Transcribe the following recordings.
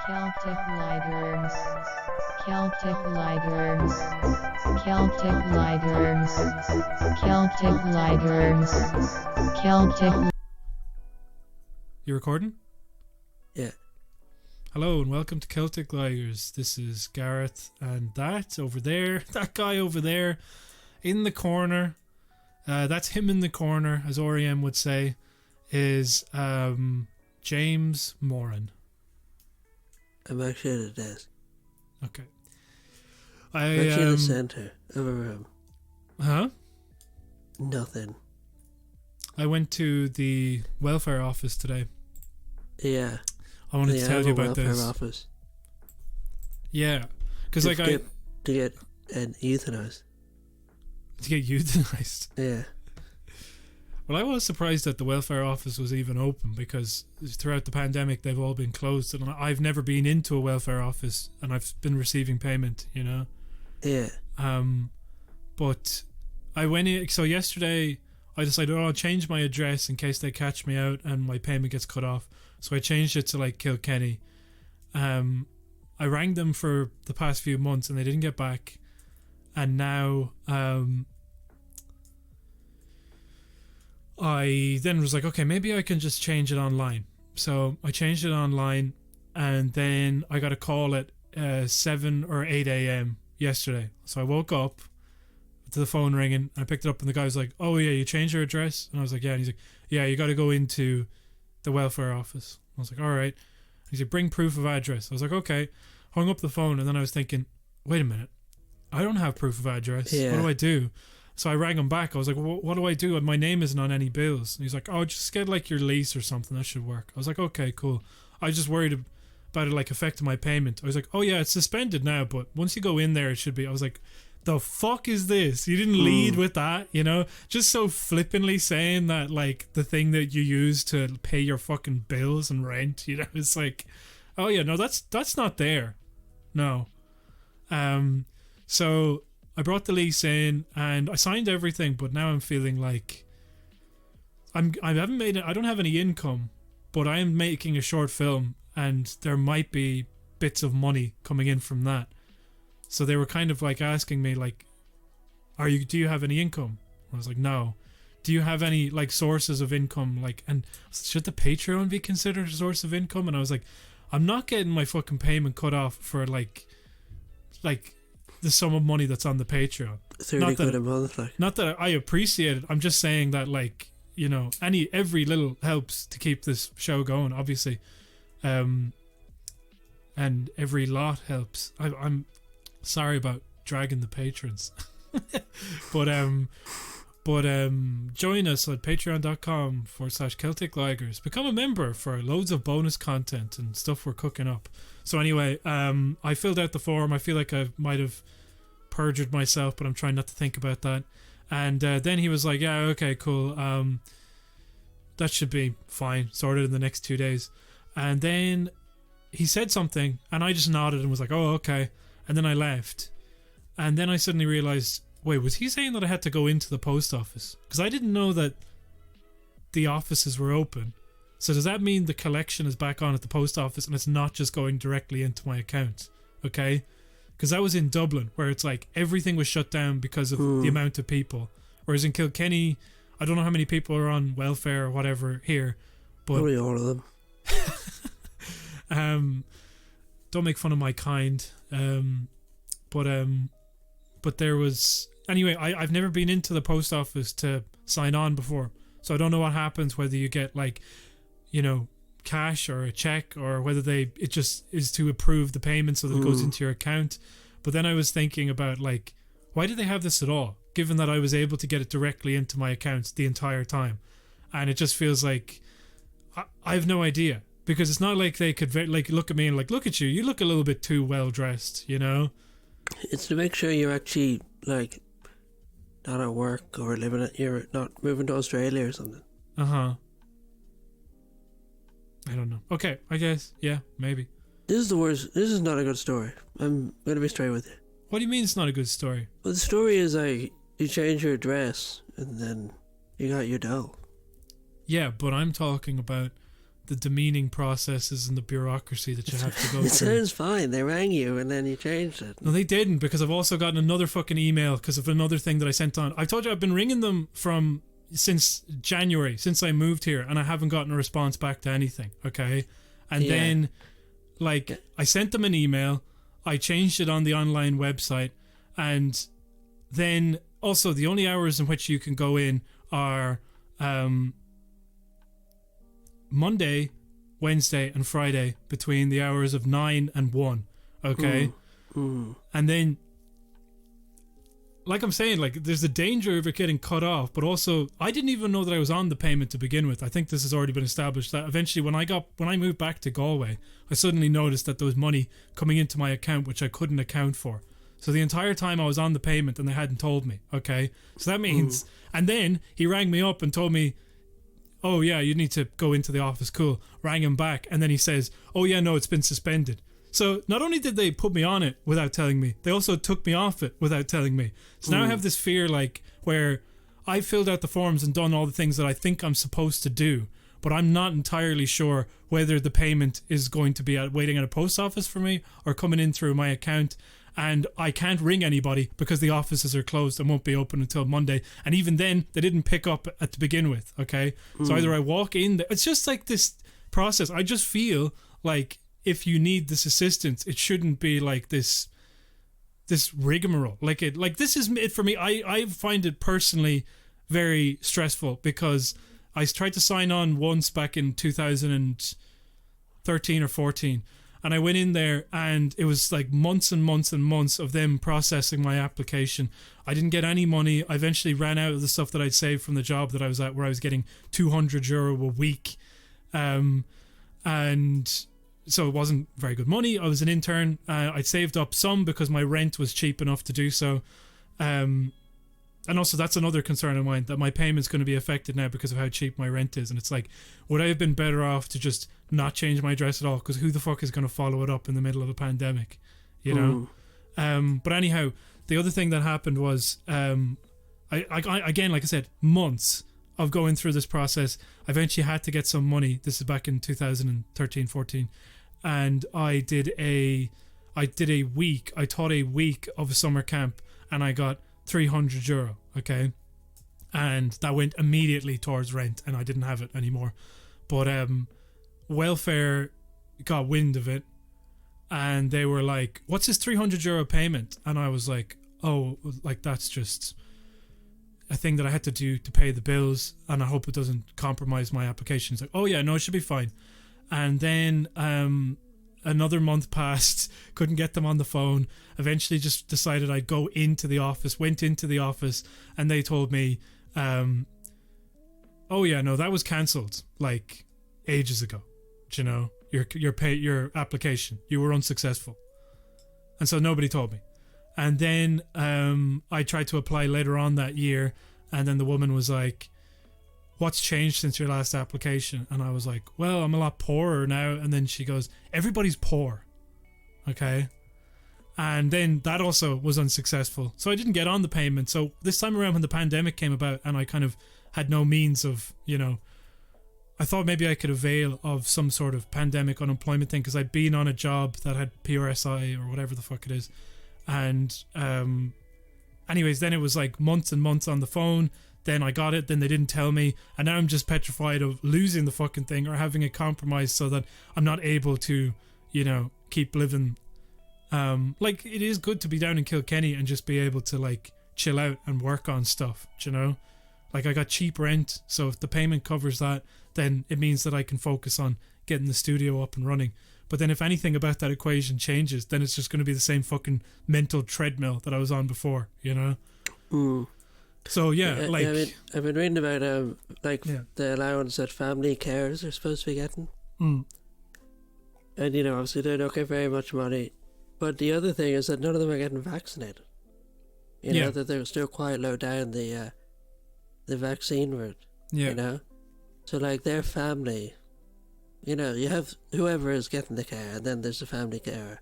Celtic Ligers. Celtic Ligers. Celtic Ligers. Celtic Ligers. Celtic. You recording? Yeah. Hello and welcome to Celtic Ligers. This is Gareth, and that over there, that guy over there in the corner, that's him in the corner, as REM would say, is James Moran. I'm actually at the desk. Okay. I'm actually in the centre of a room. Huh? Nothing. I went to the welfare office today. Yeah. I wanted to tell you about welfare this. office. Yeah, because like to get euthanized. To get euthanized. Yeah. Well, I was surprised that the welfare office was even open, because throughout the pandemic they've all been closed, and I've never been into a welfare office and I've been receiving payment, you know. Yeah. But I went in. So yesterday I decided, I'll change my address in case they catch me out and my payment gets cut off. So I changed it to like Kilkenny. I rang them for the past few months and they didn't get back. And now I then was like, okay, maybe I can just change it online. So I changed it online, and then I got a call at 7 or 8 a.m. yesterday. So I woke up to the phone ringing. I picked it up and the guy was like, oh yeah, you changed your address? And I was like, yeah. And he's like, yeah, you got to go into the welfare office. I was like, all right. He's like, bring proof of address. I was like, okay. Hung up the phone, and then I was thinking, wait a minute, I don't have proof of address. Yeah. What do I do? So I rang him back. I was like, what do I do? My name isn't on any bills. And he's like, oh, just get like your lease or something. That should work. I was like, okay, cool. I was just worried about it like affecting my payment. I was like, oh yeah, it's suspended now, but once you go in there, it should be. I was like, the fuck is this? You didn't lead with that, you know? Just so flippantly saying that, like, the thing that you use to pay your fucking bills and rent, you know? It's like, oh yeah, no, that's not there. No. So I brought the lease in and I signed everything, but now I'm feeling like I haven't made it. I don't have any income, but I am making a short film and there might be bits of money coming in from that. So they were kind of like asking me like, do you have any income? I was like, no. Do you have any like sources of income? Like, and should the Patreon be considered a source of income? And I was like, I'm not getting my fucking payment cut off for like the sum of money that's on the Patreon. 30 quid a month, like. Not that I appreciate it. I'm just saying that, like, you know, every little helps to keep this show going, obviously. And every lot helps. I'm sorry about dragging the patrons. but join us at patreon.com/Celtic Ligers. Become a member for loads of bonus content and stuff we're cooking up. So anyway, I filled out the form. I feel like I might have perjured myself, but I'm trying not to think about that. And then he was like, yeah, okay, cool. That should be fine. Sorted in the next 2 days. And then he said something and I just nodded and was like, oh, okay. And then I left. And then I suddenly realized, wait, was he saying that I had to go into the post office? Because I didn't know that the offices were open. So does that mean the collection is back on at the post office and it's not just going directly into my account? Okay? Because I was in Dublin where it's like everything was shut down because of the amount of people. Whereas in Kilkenny, I don't know how many people are on welfare or whatever here. But probably all of them. Don't make fun of my kind. But there was... Anyway, I've never been into the post office to sign on before. So I don't know what happens, whether you get like, you know, cash or a check, or whether it just is to approve the payment so that it goes into your account. But then I was thinking about, like, why did they have this at all, given that I was able to get it directly into my account the entire time? And it just feels like I have no idea, because it's not like they could like look at me and like, look at you, you look a little bit too well dressed, you know? It's to make sure you're actually like not at work or you're not moving to Australia or something. I don't know. Okay, I guess. Yeah, maybe. This is the worst. This is not a good story. I'm going to be straight with you. What do you mean it's not a good story? Well, the story is like, you change your address and then you got your dough. Yeah, but I'm talking about the demeaning processes and the bureaucracy that you have to go It through. sounds fine. They rang you and then you changed it. No, they didn't, because I've also gotten another fucking email because of another thing that I sent on. I told you I've been ringing them since January, since I moved here, and I haven't gotten a response back to anything. Okay, and then I sent them an email. I changed it on the online website, and then also the only hours in which you can go in are Monday, Wednesday, and Friday between the hours of 9 and 1. Okay, and then, like I'm saying, like there's a danger of it getting cut off, but also I didn't even know that I was on the payment to begin with. I think this has already been established that eventually when I moved back to Galway, I suddenly noticed that there was money coming into my account which I couldn't account for. So the entire time I was on the payment and they hadn't told me. Okay, so that means, and then he rang me up and told me, oh yeah, you need to go into the office. Cool. Rang him back, and then he says, oh yeah, no, it's been suspended. So not only did they put me on it without telling me, they also took me off it without telling me. So now I have this fear, like, where I filled out the forms and done all the things that I think I'm supposed to do, but I'm not entirely sure whether the payment is going to be waiting at a post office for me or coming in through my account. And I can't ring anybody because the offices are closed and won't be open until Monday. And even then, they didn't pick up to begin with. Okay, so either I walk in there, it's just like this process. I just feel like if you need this assistance, it shouldn't be like this rigmarole. Like this is it for me. I find it personally very stressful because I tried to sign on once back in 2013 or 14. And I went in there and it was like months and months and months of them processing my application. I didn't get any money. I eventually ran out of the stuff that I'd saved from the job that I was at, where I was getting €200 a week. And so it wasn't very good money. I was an intern. I'd saved up some because my rent was cheap enough to do so. And also that's another concern of mine, that my payment's going to be affected now because of how cheap my rent is. And it's like, would I have been better off to just not change my address at all? Because who the fuck is going to follow it up in the middle of a pandemic, you know? But anyhow, the other thing that happened was, I again, like I said, months of going through this process. I eventually had to get some money. This is back in 2013, 14. And I taught a week of a summer camp, and I got €300, okay, and that went immediately towards rent, and I didn't have it anymore. But welfare got wind of it, and they were like, "What's this €300 payment?" And I was like, "Oh, like that's just a thing that I had to do to pay the bills, and I hope it doesn't compromise my application." It's like, "Oh yeah, no, it should be fine." And then another month passed, couldn't get them on the phone. Eventually just decided I'd go into the office, went into the office, and they told me, oh yeah, no, that was cancelled like ages ago. Do you know, your application, you were unsuccessful. And so nobody told me. And then I tried to apply later on that year, and then the woman was like, "What's changed since your last application?" And I was like, "Well, I'm a lot poorer now." And then she goes, "Everybody's poor." Okay. And then that also was unsuccessful. So I didn't get on the payment. So this time around when the pandemic came about and I kind of had no means of, you know, I thought maybe I could avail of some sort of pandemic unemployment thing because I'd been on a job that had PRSI or whatever the fuck it is. And anyways, then it was like months and months on the phone. Then I got it, then they didn't tell me, and now I'm just petrified of losing the fucking thing or having it compromised so that I'm not able to, you know, keep living. Like, it is good to be down in Kilkenny and just be able to, like, chill out and work on stuff, do you know? Like, I got cheap rent, so if the payment covers that, then it means that I can focus on getting the studio up and running. But then if anything about that equation changes, then it's just going to be the same fucking mental treadmill that I was on before, you know? So yeah, like I've been reading about the allowance that family carers are supposed to be getting, and you know, obviously they don't get very much money. But the other thing is that none of them are getting vaccinated. You know, that they're still quite low down the vaccine route. Yeah. You know, so like their family, you know, you have whoever is getting the care, and then there's the family carer.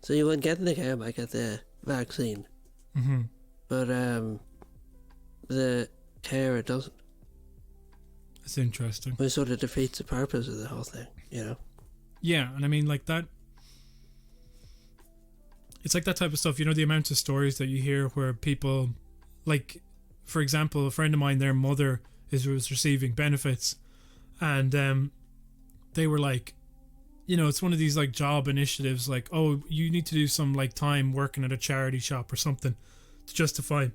So you wouldn't get the care might get the vaccine, but the carer doesn't. It's interesting. It sort of defeats the purpose of the whole thing, you know? Yeah, and I mean, like that. It's like that type of stuff, you know, the amount of stories that you hear where people, like, for example, a friend of mine, their mother was receiving benefits, and they were like, you know, it's one of these like job initiatives, like, oh, you need to do some like time working at a charity shop or something to justify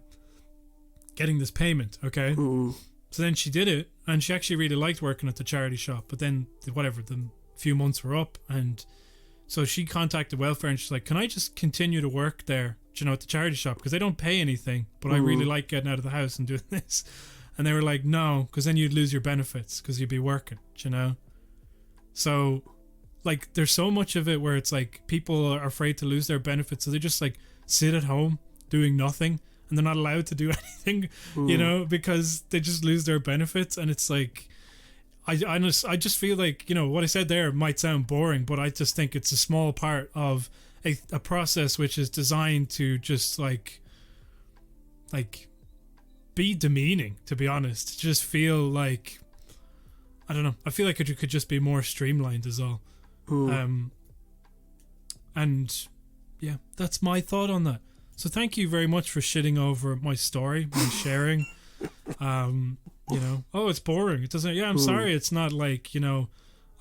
getting this payment, okay? Mm. So then she did it, and she actually really liked working at the charity shop, but then whatever, the few months were up, and so she contacted welfare, and she's like, can I just continue to work there, you know, at the charity shop, because they don't pay anything, but I really like getting out of the house and doing this. And they were like, no, because then you'd lose your benefits because you'd be working, you know? So like there's so much of it where it's like people are afraid to lose their benefits, so they just like sit at home doing nothing, and they're not allowed to do anything, you know, because they just lose their benefits. And it's like, I just feel like, you know, what I said there might sound boring, but I just think it's a small part of a process which is designed to just like be demeaning, to be honest. Just feel like, I don't know, I feel like it could just be more streamlined is all. And yeah, that's my thought on that. So thank you very much for shitting over my story, my sharing. You know, oh, it's boring, it doesn't, yeah, I'm sorry, it's not like, you know,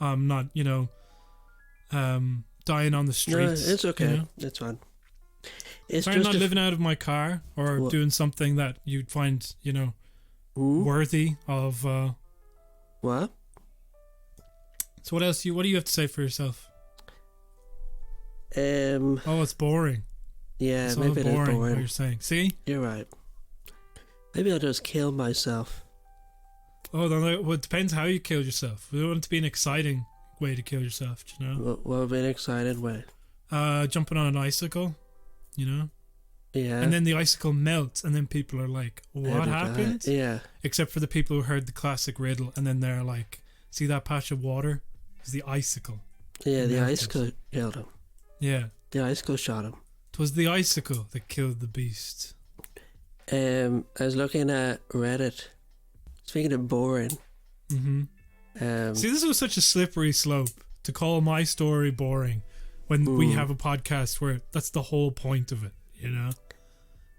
I'm not, you know, dying on the streets. No, it's okay, you know? it's fine. It's sorry, just I'm not living out of my car or doing something that you'd find, you know, worthy of. What? So what else? What do you have to say for yourself? Oh, it's boring. Yeah, it's maybe all boring. It is boring. What you're saying? See, you're right. Maybe I'll just kill myself. Oh, well, it depends how you kill yourself. We want it to be an exciting way to kill yourself. You know, what would be an exciting way? Jumping on an icicle. You know. Yeah. And then the icicle melts, and then people are like, "What happened?" Yeah. Except for the people who heard the classic riddle, and then they're like, "See that patch of water? It's the icicle." Yeah, the icicle killed him. Yeah. The icicle shot him. 'Twas the icicle that killed the beast. I was looking at Reddit. Speaking of boring. Mm-hmm. See, this was such a slippery slope to call my story boring when we have a podcast where that's the whole point of it, you know?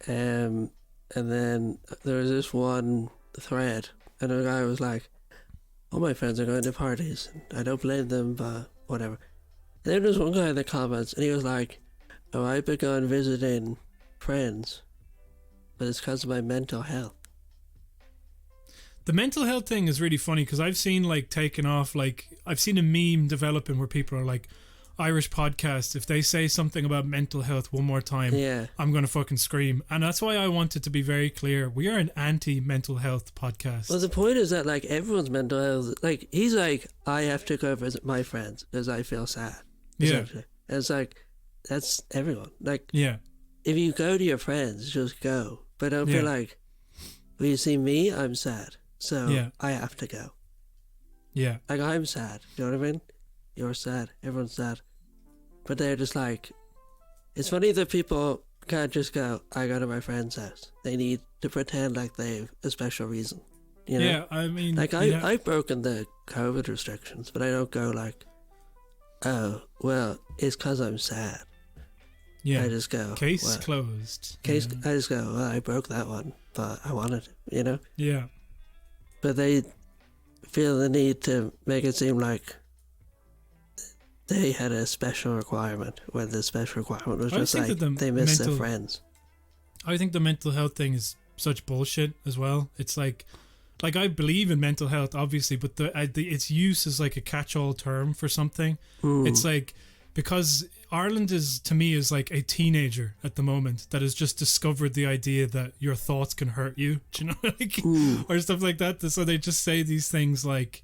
And then there was this one thread, and a guy was like, all my friends are going to parties. I don't blame them, but whatever. And then there was one guy in the comments, and he was like, oh, I've begun visiting friends, but it's because of my mental health. The mental health thing is really funny because I've seen like taken off, like I've seen a meme developing where people are like, Irish podcast, if they say something about mental health one more time, I'm going to fucking scream. And that's why I wanted to be very clear. We are an anti-mental health podcast. Well, the point is that like everyone's mental health, like he's like, I have to go visit my friends because I feel sad. Yeah. And it's like, that's everyone. Like, yeah. If you go to your friends, just go. But don't feel like, well, you see me, I'm sad. So I have to go. Yeah. Like I'm sad. You know what I mean? You're sad. Everyone's sad. But they're just like, it's funny that people can't just go, I go to my friend's house. They need to pretend like they've a special reason. You know? Yeah, I mean... Like, I've broken the COVID restrictions, but I don't go like, oh, well, it's because I'm sad. Yeah. I just go, case closed. I just go, well, I broke that one, but I wanted it, you know? Yeah. But they feel the need to make it seem like they had a special requirement when the special requirement was just like they miss their friends. I think the mental health thing is such bullshit as well. It's like I believe in mental health obviously, but its use is like a catch-all term for something. It's like, because Ireland is, to me, is like a teenager at the moment that has just discovered the idea that your thoughts can hurt you, do you know, like, or stuff like that. So they just say these things like,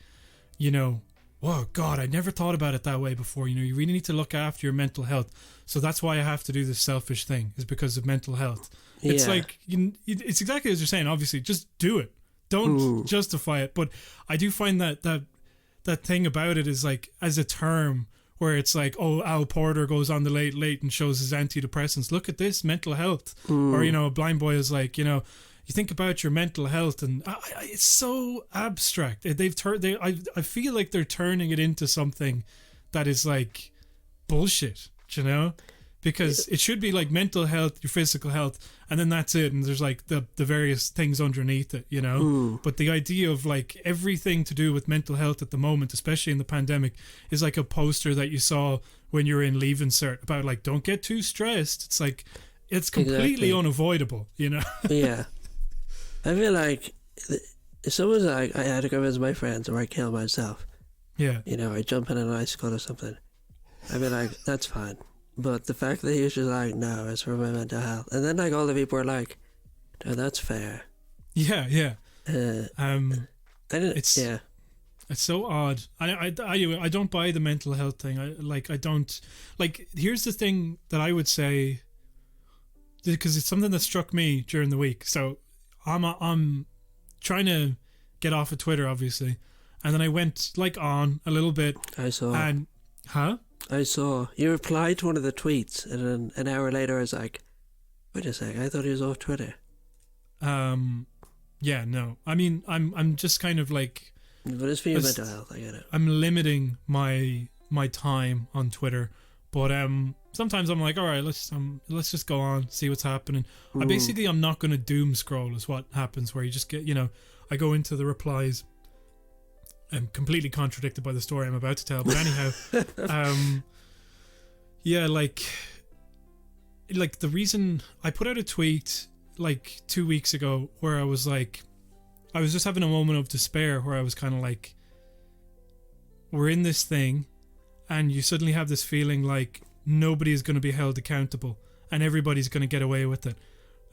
you know, oh God, I never thought about it that way before. You know, you really need to look after your mental health. So that's why I have to do this selfish thing, is because of mental health. It's like, it's exactly as you're saying. Obviously, just do it. Don't justify it. But I do find that thing about it is like, as a term where it's like, oh, Al Porter goes on the Late Late and shows his antidepressants. Look at this, mental health. Or, you know, a blind boy is like, you know, you think about your mental health, and it's so abstract. I feel like they're turning it into something that is like bullshit, you know? Because it should be like mental health, your physical health, and then that's it. And there's like the various things underneath it, you know? But the idea of like everything to do with mental health at the moment, especially in the pandemic, is like a poster that you saw when you were in Leaving Cert about like, don't get too stressed. It's like, it's completely unavoidable, you know? Yeah. I feel like if someone's like, I had to go visit my friends or I kill myself. Yeah. You know, I jump in an icicle or something. I'd be like, that's fine. But the fact that he was just like, no, it's for my mental health. And then like all the people were like, no, that's fair. Yeah, yeah. It's so odd. I don't buy the mental health thing. I don't like. Here's the thing that I would say, because it's something that struck me during the week. So I'm trying to get off of Twitter, obviously, and then I went like on a little bit. I saw. And I saw you replied to one of the tweets, and then an hour later I was like, wait a sec, I thought he was off Twitter. Yeah, no. I mean, I'm just kind of like, but it's for your mental health, I get it. I'm limiting my time on Twitter, but sometimes I'm like, all right, let's just go on, see what's happening. I'm not going to doom scroll is what happens, where you just get, you know, I go into the replies. I'm completely contradicted by the story I'm about to tell, but anyhow, yeah, like the reason I put out a tweet like 2 weeks ago where I was just having a moment of despair, where I was kind of like, we're in this thing, and you suddenly have this feeling like nobody is going to be held accountable and everybody's going to get away with it,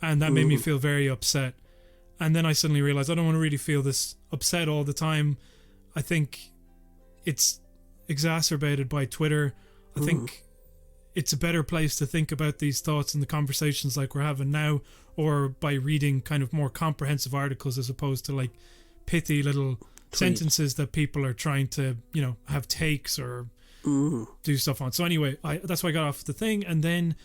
and that made me feel very upset. And then I suddenly realized I don't want to really feel this upset all the time. I think it's exacerbated by Twitter. I think it's a better place to think about these thoughts and the conversations like we're having now, or by reading kind of more comprehensive articles as opposed to like pithy little sentences that people are trying to, you know, have takes or do stuff on. So anyway, that's why I got off the thing. And then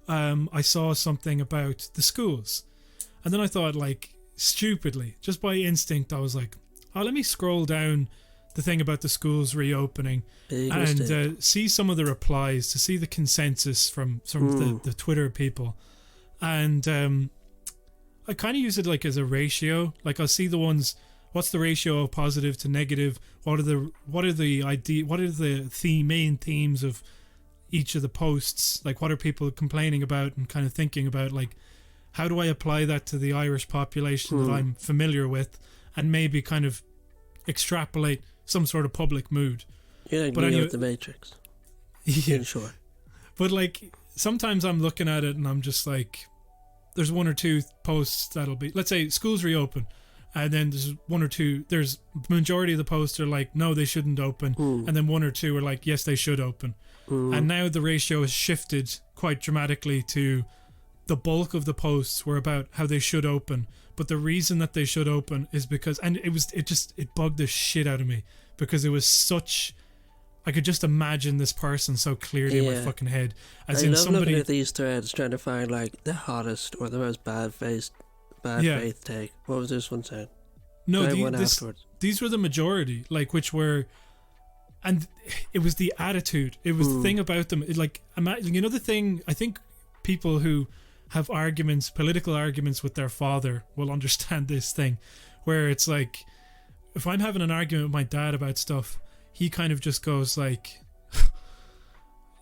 I saw something about the schools. And then I thought, like, stupidly, just by instinct, I was like, oh, let me scroll down the thing about the schools reopening and see some of the replies, to see the consensus from the Twitter people. And I kind of use it like as a ratio. Like, I'll see the ones, what's the ratio of positive to negative? What are the main themes of each of the posts? Like, what are people complaining about and kind of thinking about? Like, how do I apply that to the Irish population that I'm familiar with, and maybe kind of extrapolate some sort of public mood? You're like anyway, the Matrix. Yeah, sure. But like, sometimes I'm looking at it and I'm just like, there's one or two posts that'll be, let's say schools reopen, and then there's one or two, there's the majority of the posts are like, no, they shouldn't open, and then one or two are like, yes, they should open. And now the ratio has shifted quite dramatically to the bulk of the posts were about how they should open, but the reason that they should open is because, and it bugged the shit out of me, because it was such, I could just imagine this person so clearly in my fucking head. As I in love somebody looking at these threads, trying to find like the hottest or the most bad faith take. What was this one saying? No, these were the majority, like, which were, and it was the attitude. It was the thing about them. Like, you know, the thing, I think people who have arguments, political arguments with their father will understand this thing, where it's like, if I'm having an argument with my dad about stuff, he kind of just goes like,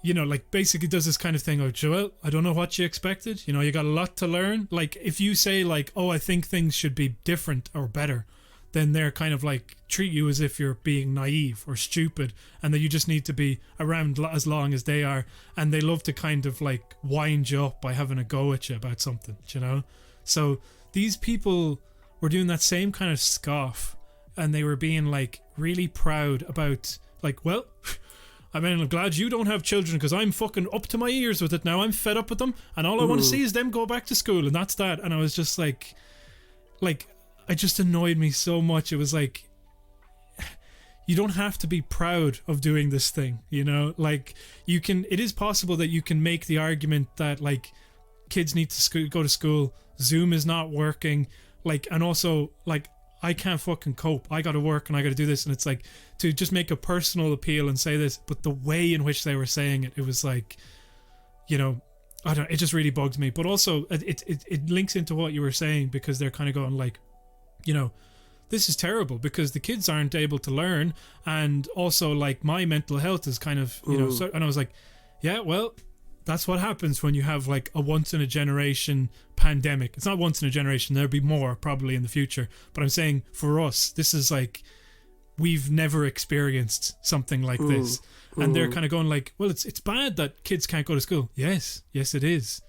you know, like basically does this kind of thing of, Joel, I don't know what you expected. You know, you got a lot to learn. Like, if you say like, oh, I think things should be different or better, then they're kind of like treat you as if you're being naive or stupid, and that you just need to be around as long as they are, and they love to kind of like wind you up by having a go at you about something, you know. So these people were doing that same kind of scoff, and they were being like really proud about like, well, I mean, I'm glad you don't have children, because I'm fucking up to my ears with it now. I'm fed up with them, and all I want to see is them go back to school, and that's that. And I was just like it just annoyed me so much. It was like, you don't have to be proud of doing this thing, you know. Like, you can, it is possible that you can make the argument that like kids need to go to school, Zoom is not working, like, and also like I can't fucking cope. I got to work and I got to do this, and it's like to just make a personal appeal and say this, but the way in which they were saying it, it was like, you know, I don't. It just really bugs me. But also, it links into what you were saying, because they're kind of going like, you know, this is terrible because the kids aren't able to learn, and also like my mental health is kind of, you know. So, and I was like, yeah, well, that's what happens when you have like a once in a generation pandemic. It's not once in a generation. There'll be more probably in the future. But I'm saying for us, this is like, we've never experienced something like this. And they're kind of going like, well, it's bad that kids can't go to school. Yes, it is.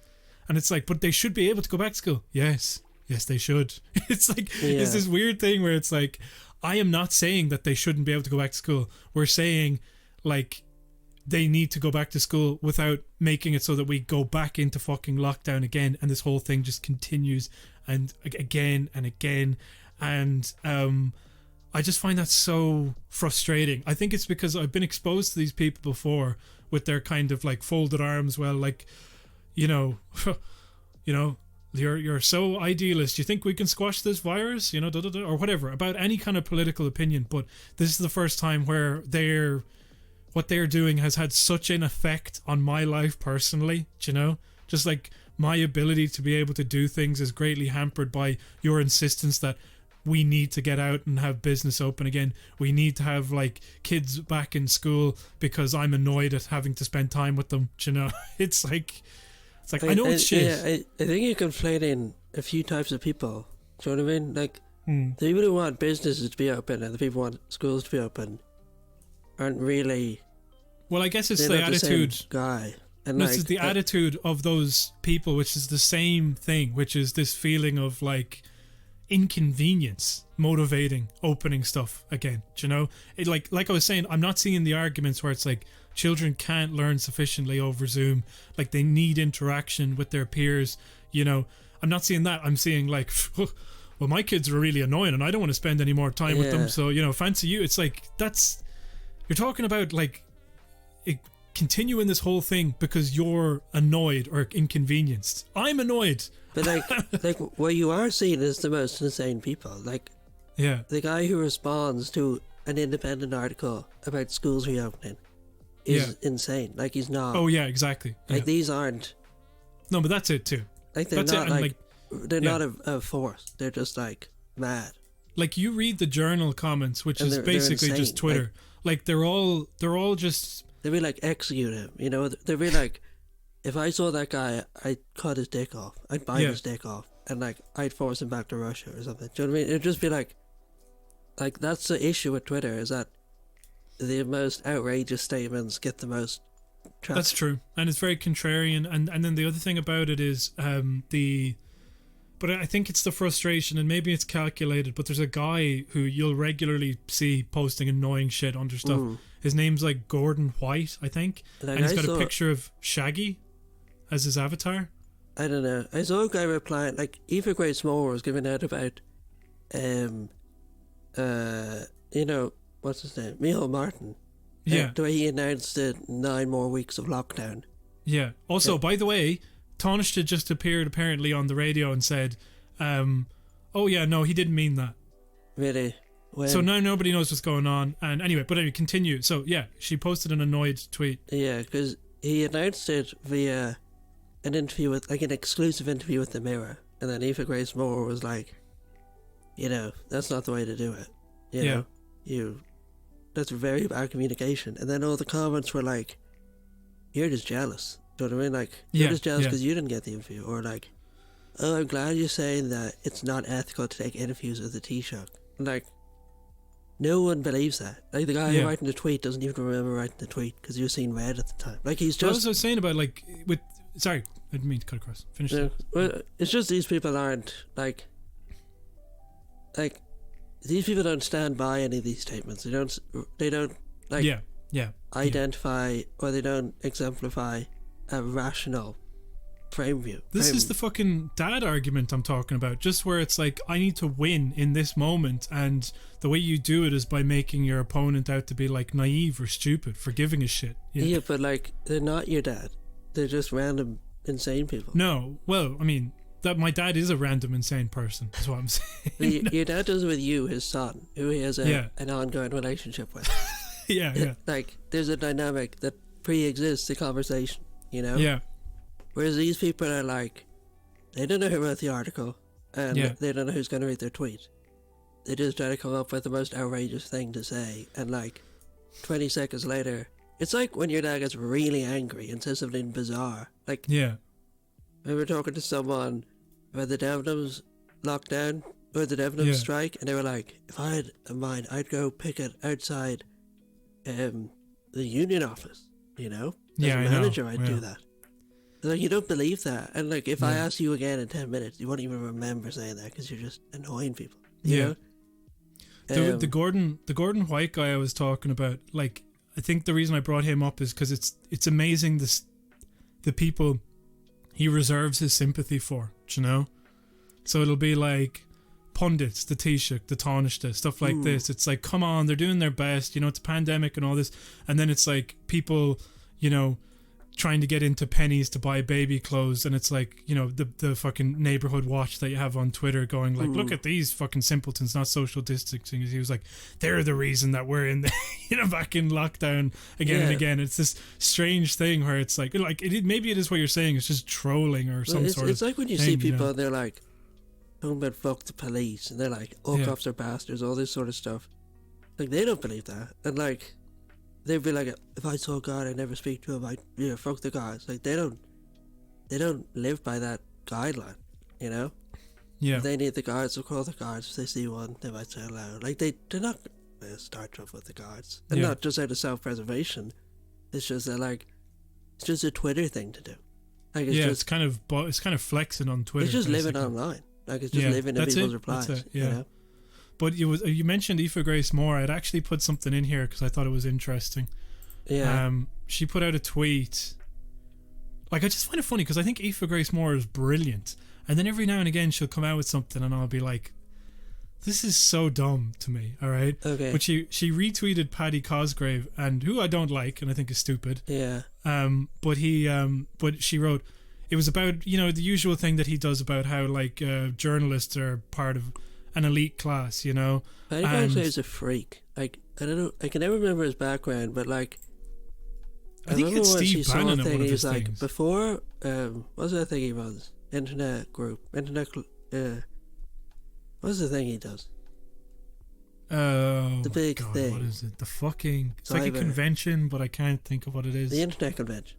And it's like, but they should be able to go back to school. Yes, they should. It's like, it's this weird thing where it's like, I am not saying that they shouldn't be able to go back to school. We're saying like, they need to go back to school without making it so that we go back into fucking lockdown again, and this whole thing just continues and again and again. And I just find that so frustrating. I think it's because I've been exposed to these people before with their kind of like folded arms. Well, like, you know, you're so idealist. You think we can squash this virus, you know, or whatever, about any kind of political opinion. But this is the first time where what they're doing has had such an effect on my life personally, you know? Just like my ability to be able to do things is greatly hampered by your insistence that we need to get out and have business open again. We need to have like kids back in school because I'm annoyed at having to spend time with them, you know? It's like I know it's shit. Yeah, I think you're conflating a few types of people. Do you know what I mean? Like, the people who want businesses to be open and the people who want schools to be open aren't really. Well, I guess it's the attitude. The guy. And no, it's the attitude of those people, which is the same thing, which is this feeling of like inconvenience motivating opening stuff again. Do you know? It like I was saying, I'm not seeing the arguments where it's like children can't learn sufficiently over Zoom, like they need interaction with their peers. You know, I'm not seeing that. I'm seeing like, well, my kids are really annoying and I don't want to spend any more time with them. So, you know, fancy you. It's like, you're talking about like continuing this whole thing because you're annoyed or inconvenienced. I'm annoyed. But like what you are seeing is the most insane people. Like, the guy who responds to an independent article about schools reopening is insane. Like, he's not. Oh yeah, exactly. Like, these aren't. No, but that's it too. Like, they're that's not it. they're not a force. They're just like mad. Like, you read the journal comments, which is basically just Twitter. Like they're all just. They'd be like, execute him, you know? They'd be like, if I saw that guy, I'd cut his dick off. I'd bite his dick off. And, like, I'd force him back to Russia or something. Do you know what I mean? It'd just be like, that's the issue with Twitter, is that the most outrageous statements get the most traffic. That's true. And it's very contrarian. And then the other thing about it is but I think it's the frustration, and maybe it's calculated, but there's a guy who you'll regularly see posting annoying shit under stuff. His name's like Gordon White, I think. And he's got a picture of Shaggy as his avatar. I don't know. I saw a guy replying, like, Eva Grace Moore was giving out about, you know, what's his name? Michael Martin. Yeah. The way he announced the 9 more weeks of lockdown. Yeah. Also, by the way, Taoiseach just appeared apparently on the radio and said, oh yeah, no, he didn't mean that. Really? When? So now nobody knows what's going on. And anyway, continue. So yeah, she posted an annoyed tweet. Yeah, because he announced it via an interview with, like, an exclusive interview with the Mirror, and then Eva Grace Moore was like, you know, that's not the way to do it. You know, that's very bad communication. And then all the comments were like, you're just jealous. Do you know what I mean? Like, you're just jealous because you didn't get the interview. Or like, oh, I'm glad you're saying that it's not ethical to take interviews with the Taoiseach. Like, no one believes that. Like, the guy writing the tweet doesn't even remember writing the tweet because you were seeing red at the time. Like, he's just. What was I saying about, like, with. Sorry, I didn't mean to cut across. Finish that. Well, it's just these people aren't, like, these people don't stand by any of these statements. They don't like, identify or they don't exemplify a rational frame view. This is the fucking dad argument I'm talking about, just where it's like, I need to win in this moment, and the way you do it is by making your opponent out to be like naive or stupid for giving a shit. Yeah, but like, they're not your dad. They're just random insane people. No, well, I mean, that my dad is a random insane person. Is what I'm saying. Your dad does it with you, his son, who he has an ongoing relationship with. Yeah. Like, there's a dynamic that pre-exists the conversation, you know? Yeah. Whereas these people are like, they don't know who wrote the article, and they don't know who's going to read their tweet. They just try to come up with the most outrageous thing to say, and like 20 seconds later, it's like when your dad gets really angry and says something bizarre. Like, I remember talking to someone about the Debenhams lockdown, or the Debenhams strike, and they were like, if I had a mind, I'd go picket outside the union office, you know? As a manager, I'd do that. Like, you don't believe that. And like, if I ask you again in 10 minutes, you won't even remember saying that because you're just annoying people. You know? The Gordon White guy I was talking about, like, I think the reason I brought him up is because it's amazing the people he reserves his sympathy for, you know? So it'll be like pundits, the Taoiseach, the Taoiseach, stuff like this. It's like, come on, they're doing their best, you know, it's a pandemic and all this. And then it's like people, you know, trying to get into pennies to buy baby clothes, and it's like, you know, the fucking neighborhood watch that you have on Twitter going like, look at these fucking simpletons not social distancing. He was like, they're the reason that we're in the you know, back in lockdown again and again. It's this strange thing where it's like maybe it is what you're saying, it's just trolling or some sort of it's like when you thing, see people, you know? they're like talking about fuck the police, and they're like, all cops are bastards, all this sort of stuff. Like, they don't believe that, and like, they'd be like, if I saw God, I'd never speak to him. I'd fuck the guards. Like, they don't live by that guideline, you know? Yeah. If they need the guards, they'll call the guards. If they see one, they might say aloud. Like, they're not going to start trouble with the guards. And not just out of self-preservation. It's just that, like, it's just a Twitter thing to do. Like, it's kind of flexing on Twitter. It's just basically. living online. Like, it's just living in people's replies. That's it, you know? But you mentioned Aoife Grace Moore. I'd actually put something in here because I thought it was interesting. Yeah. She put out a tweet. Like, I just find it funny because I think Aoife Grace Moore is brilliant, and then every now and again she'll come out with something, and I'll be like, "This is so dumb to me." All right. Okay. But she retweeted Paddy Cosgrave, and who I don't like and I think is stupid. Yeah. But she wrote, it was about, you know, the usual thing that he does about how like journalists are part of an elite class, you know. Paddy Cosgrave is a freak. Like, I don't know, I can never remember his background, but like, I think it's Steve Bannon at one of his he's like, things. before, what was that thing he was? What was the thing he does? Oh, the big God, thing. what is it? The fucking... It's like a convention, but I can't think of what it is. The Internet Convention.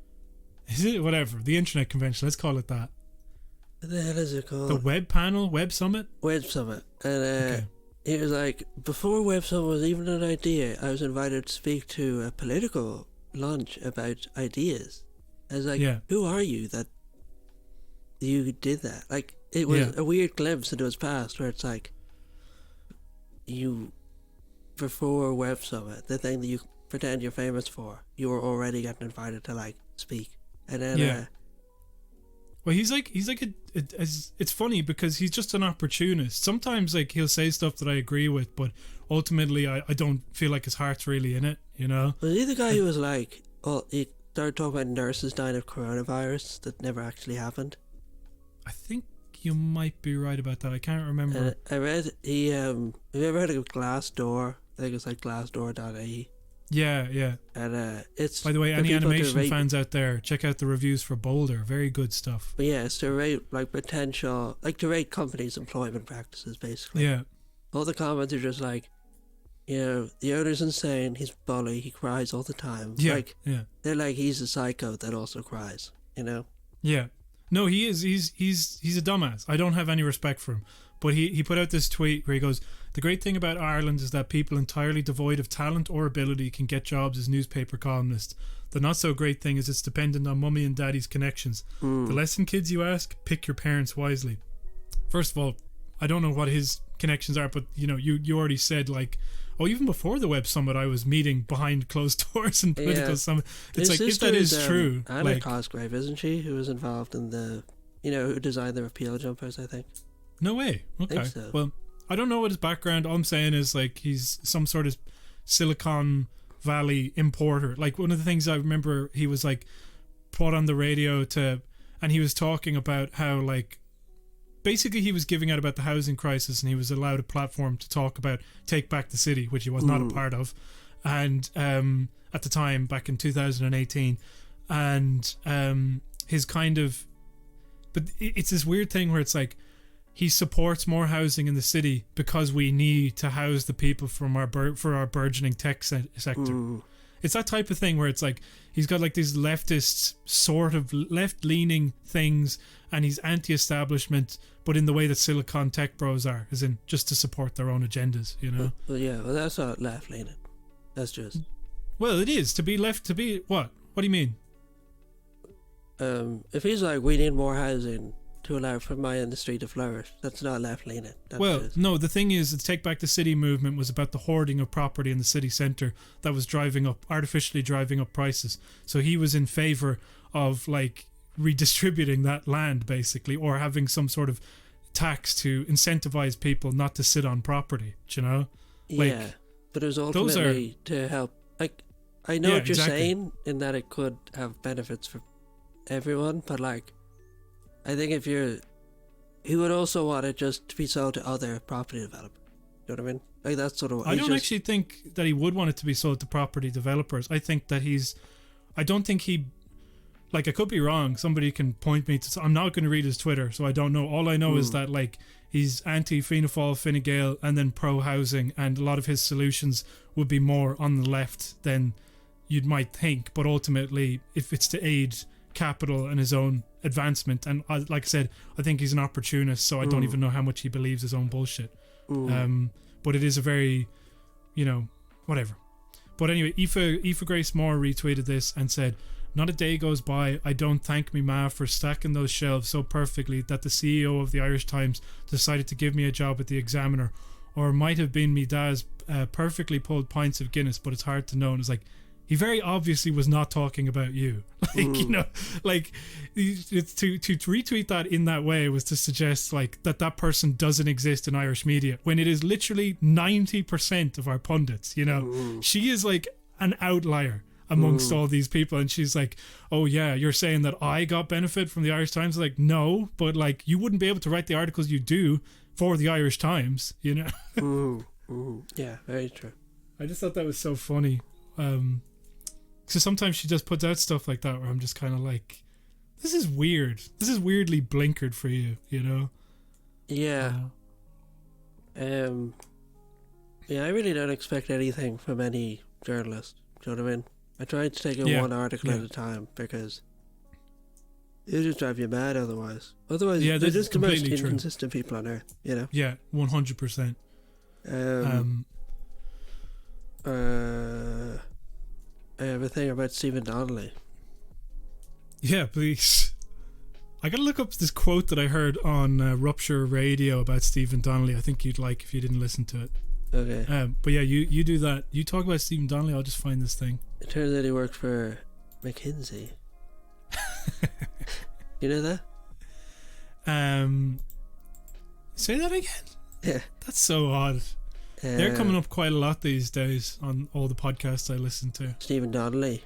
Is it? Whatever. The Internet Convention. Let's call it that. What the hell is it called? The Web Panel? Web Summit? Web Summit. And he was like, before Web Summit was even an idea, I was invited to speak to a political lunch about ideas. I was like, who are you that you did that? Like, it was a weird glimpse into his past where it's like, you, before Web Summit, the thing that you pretend you're famous for, you were already getting invited to like speak. And then well, he's like it's funny because he's just an opportunist. Sometimes like he'll say stuff that I agree with, but ultimately I don't feel like his heart's really in it, you know. Was he the guy who was like, he started talking about nurses dying of coronavirus that never actually happened? I think you might be right about that. I can't remember. I read he have you ever heard of Glassdoor? I think it's like glassdoor.ie. Yeah. And it's, by the way, any animation fans out there, check out the reviews for Boulder. Very good stuff. But yeah, it's to rate like potential, like to rate companies' employment practices, basically. Yeah. All the comments are just like, you know, the owner's insane, he's bully, he cries all the time. Yeah. Like, they're like, he's a psycho that also cries, you know? Yeah. No, he is. He's a dumbass. I don't have any respect for him. But he put out this tweet where he goes, "The great thing about Ireland is that people entirely devoid of talent or ability can get jobs as newspaper columnists. The not so great thing is it's dependent on mummy and daddy's connections. The lesson, kids, you ask, pick your parents wisely." First of all, I don't know what his connections are, but you know, you already said like, oh, even before the Web Summit, I was meeting behind closed doors and political summit. It's his like, if that is true, Anna like, Cosgrave, isn't she? Who was involved in the, you know, who designed the repeal jumpers, I think. No way. Okay. I think so. Well, I don't know what his background. All I'm saying is like he's some sort of Silicon Valley importer. Like one of the things I remember, he was like put on the radio and he was talking about how like basically he was giving out about the housing crisis, and he was allowed a platform to talk about Take Back the City, which he was not a part of, and at the time back in 2018, and his kind of, but it's this weird thing where it's like he supports more housing in the city because we need to house the people from our burgeoning tech sector. It's that type of thing where it's like he's got like these leftist sort of left-leaning things, and he's anti-establishment, but in the way that Silicon Tech bros are, as in just to support their own agendas, you know? Well, that's not left-leaning. That's just... Well, it is. To be left, to be... What? What do you mean? If he's like, we need more housing to allow for my industry to flourish, that's not left-leaning. Well, no, the thing is, the Take Back the City movement was about the hoarding of property in the city centre that was artificially driving up prices. So he was in favour of, like, redistributing that land, basically, or having some sort of tax to incentivise people not to sit on property, do you know? Like, yeah, but it was ultimately to help. Like, I know what you're saying, in that it could have benefits for everyone, but, like, I think he would also want it just to be sold to other property developers. You know what I mean? Like, that's sort of... I don't actually think that he would want it to be sold to property developers. I think that I don't think he... Like, I could be wrong. Somebody can point me to... I'm not going to read his Twitter, so I don't know. All I know is that, like, he's anti-Fianna Fáil, Fine Gael, and then pro-housing, and a lot of his solutions would be more on the left than you'd might think. But ultimately, if it's to aid capital and his own advancement, and like I said, I think he's an opportunist, so I don't even know how much he believes his own bullshit. But it is a very, you know, whatever. But anyway, Aoife Grace Moore retweeted this and said, "Not a day goes by I don't thank me ma for stacking those shelves so perfectly that the CEO of the Irish Times decided to give me a job at the Examiner, or it might have been me dad's perfectly pulled pints of Guinness, but it's hard to know." And it's like, he very obviously was not talking about you. Like, you know, like, it's to retweet that in that way was to suggest, like, that person doesn't exist in Irish media, when it is literally 90% of our pundits, you know. She is, like, an outlier amongst all these people, and she's like, oh yeah, you're saying that I got benefit from the Irish Times? Like, no, but, like, you wouldn't be able to write the articles you do for the Irish Times, you know. Yeah, very true. I just thought that was so funny. So sometimes she just puts out stuff like that where I'm just kind of like, this is weird. This is weirdly blinkered for you, you know? Yeah. Yeah, I really don't expect anything from any journalist. Do you know what I mean? I try to take it one article at a time, because it'll just drive you mad otherwise. They're just the most inconsistent people on earth, you know? Yeah, 100%. I have a thing about Stephen Donnelly. Yeah, please. I gotta look up this quote that I heard on Rupture Radio about Stephen Donnelly. I think you'd like if you didn't listen to it. Okay. But yeah, you do that. You talk about Stephen Donnelly, I'll just find this thing. It turns out he worked for McKinsey. You know that? Say that again? Yeah. That's so odd. They're coming up quite a lot these days on all the podcasts I listen to. Stephen Donnelly?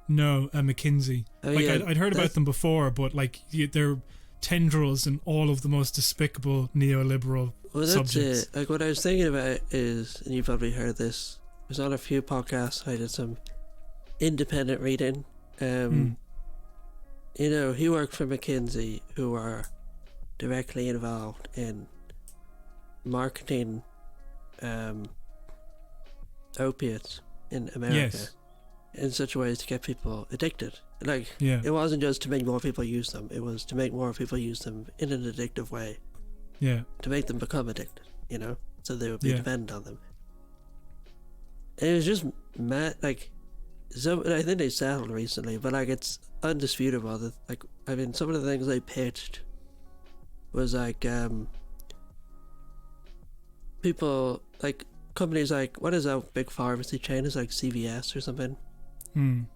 No, McKinsey. I'd heard about them before, but like they're tendrils in all of the most despicable neoliberal subjects. Like, what I was thinking about is, and you've probably heard this, I was on a few podcasts, I did some independent reading. You know, he worked for McKinsey, who are directly involved in marketing opiates in America in such ways to get people addicted. Like, it wasn't just to make more people use them, it was to make more people use them in an addictive way. Yeah. To make them become addicted, you know? So they would be dependent on them. And it was just mad, like, I think they settled recently, but like, it's undisputable that, like, I mean, some of the things they pitched was like, people, like, companies like, what is that big pharmacy chain? It's like CVS or something. And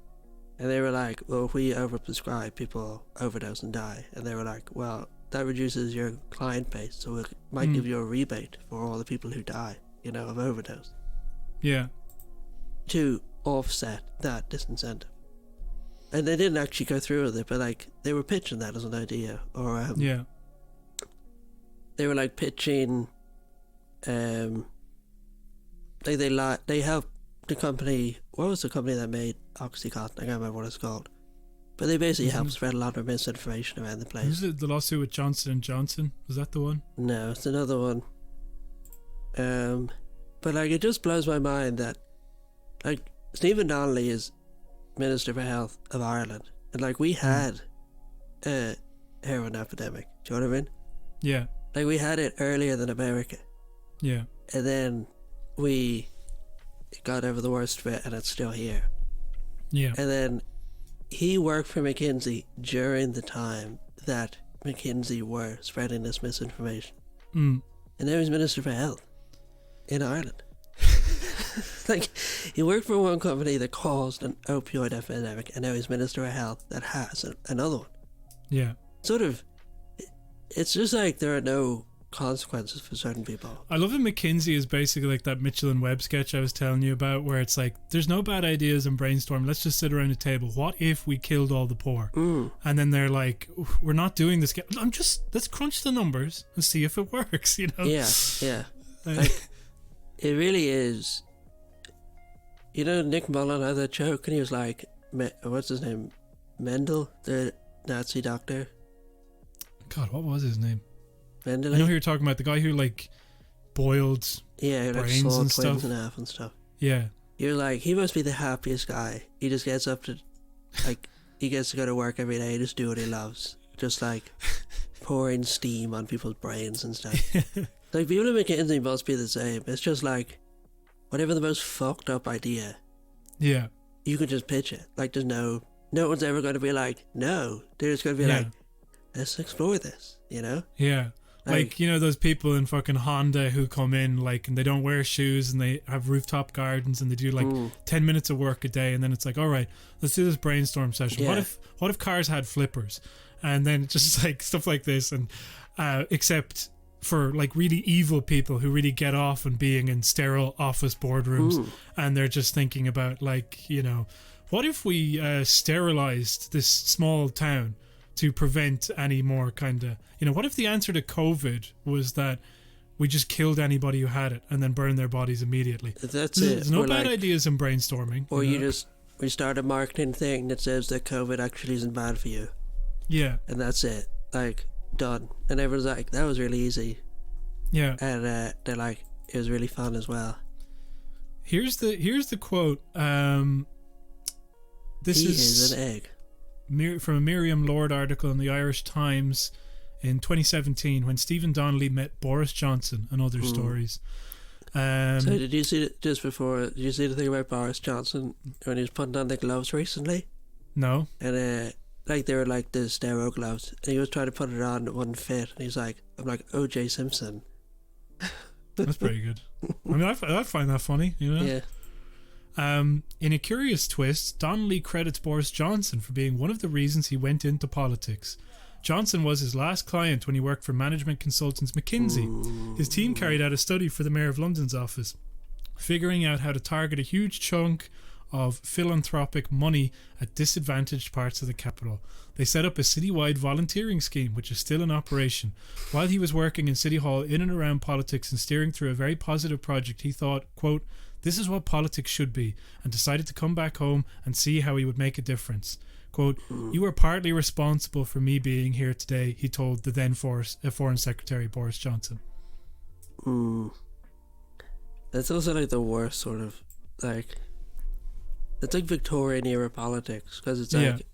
they were like, well, if we overprescribe, people overdose and die. And they were like, well, that reduces your client base, so it might give you a rebate for all the people who die, you know, of overdose. Yeah. To offset that disincentive. And they didn't actually go through with it, but like, they were pitching that as an idea. Or they were like pitching, they helped the company. What was the company that made Oxycontin? I can't remember what it's called. But they basically helped spread a lot of misinformation around the place. Was it the lawsuit with Johnson and Johnson? Was that the one? No, it's another one. But like, it just blows my mind that, like, Stephen Donnelly is Minister for Health of Ireland, and like, we had a heroin epidemic. Do you know what I mean? Yeah. Like, we had it earlier than America. Yeah. And then we got over the worst of it, and it's still here. Yeah. And then he worked for McKinsey during the time that McKinsey were spreading this misinformation. Mm. And now he's Minister for Health in Ireland. Like, he worked for one company that caused an opioid epidemic, and now he's Minister of Health that has another one. Yeah. Sort of, it's just like there are no consequences for certain people. I love that McKinsey is basically like that Mitchell and Webb sketch I was telling you about, where it's like, there's no bad ideas and brainstorm. Let's just sit around a table. What if we killed all the poor? Mm. And then they're like, we're not doing this. Let's crunch the numbers and see if it works, you know? Yeah, yeah. Like, it really is. You know, Nick Mullen had that joke, and he was like, what's his name? Mendel, the Nazi doctor. God, what was his name? Mendel. I know who you're talking about. The guy who, like, boiled like brains sawed and twins stuff. in half and stuff. Yeah. You're like, he must be the happiest guy. He just gets up to, like, he gets to go to work every day, just do what he loves. Just, like, pouring steam on people's brains and stuff. Like, people at McKinsey must be the same. It's just like, whatever the most fucked up idea, Yeah. you can just pitch it. Like, there's no one's ever going to be like, no. They're just going to be like, let's explore this, you know? Yeah. Like, you know, those people in fucking Honda who come in, like, and they don't wear shoes and they have rooftop gardens and they do, like, 10 minutes of work a day, and then it's like, all right, let's do this brainstorm session. Yeah. What if cars had flippers? And then just, like, stuff like this. And except for, like, really evil people who really get off on being in sterile office boardrooms, and they're just thinking about, like, you know, what if we sterilized this small town to prevent any more kind of, you know, what if the answer to COVID was that we just killed anybody who had it and then burned their bodies immediately? That's There's it. no Or bad like, ideas in brainstorming. Or we start a marketing thing that says that COVID actually isn't bad for you. Yeah. And that's it. Like, done. And everyone's like, that was really easy. Yeah. And they're like, it was really fun as well. Here's the quote. This he is an egg. From a Miriam Lord article in the Irish Times in 2017, when Stephen Donnelly met Boris Johnson and other stories. So did you see it just before? Did you see the thing about Boris Johnson when he was putting on the gloves recently? No. And like, they were like the sterile gloves, and he was trying to put it on, it wouldn't fit, and he's like, I'm like O.J. Simpson. That's pretty good. I mean, I find that funny, you know? Yeah. In a curious twist, Donnelly credits Boris Johnson for being one of the reasons he went into politics. Johnson was his last client when he worked for management consultants McKinsey. His team carried out a study for the Mayor of London's office, figuring out how to target a huge chunk of philanthropic money at disadvantaged parts of the capital. They set up a citywide volunteering scheme, which is still in operation. While he was working in City Hall in and around politics and steering through a very positive project, he thought, quote, "This is what politics should be," and decided to come back home and see how he would make a difference. Quote, "You are partly responsible for me being here today," he told the then Foreign Secretary Boris Johnson. That's also like the worst sort of, like, it's like Victorian era politics, because it's like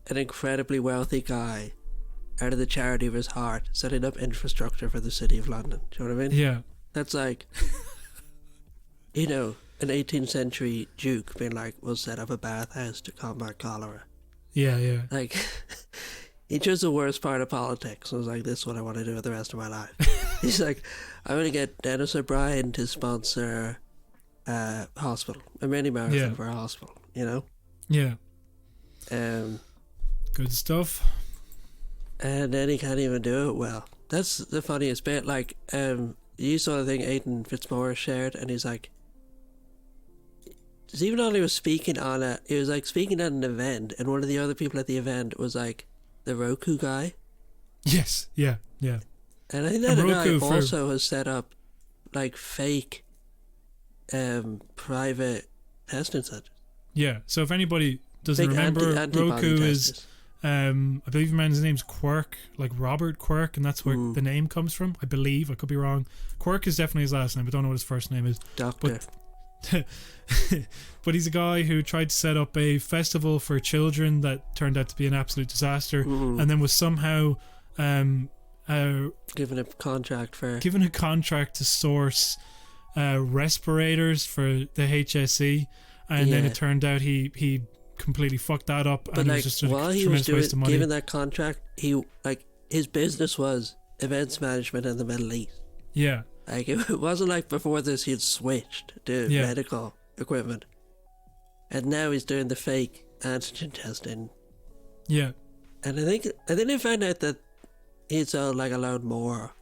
an incredibly wealthy guy out of the charity of his heart setting up infrastructure for the city of London. Do you know what I mean? Yeah. That's like, you know, an 18th century duke being like, we'll set up a bathhouse to combat cholera. Yeah, yeah. Like, he chose the worst part of politics. I was like, this is what I want to do with the rest of my life. He's like, I'm going to get Dennis O'Brien to sponsor a hospital, a mini marathon for a hospital, you know? Yeah. Good stuff. And then he can't even do it well. That's the funniest bit. Like, you saw the thing Aidan Fitzmaurice shared, and he's like, Stephen Donnelly was speaking on it. He was like speaking at an event, and one of the other people at the event was like the Roku guy. Yes, yeah, yeah. And I think that guy also has set up like fake private testing centers. Yeah, so if anybody doesn't remember, Roku is I believe the man's name's Quirk, like Robert Quirk, and that's where the name comes from. I believe, I could be wrong. Quirk is definitely his last name. I don't know what his first name is. Doctor. But he's a guy who tried to set up a festival for children that turned out to be an absolute disaster, and then was somehow given a contract to source respirators for the HSE, and then it turned out he completely fucked that up, but and like, it was just a while he tremendous was waste of money. given that contract, he like his business was events management in the Middle East. Yeah, like it wasn't like before this he had switched to medical equipment, and now he's doing the fake antigen testing. Yeah, and I think they found out that he's allowed more.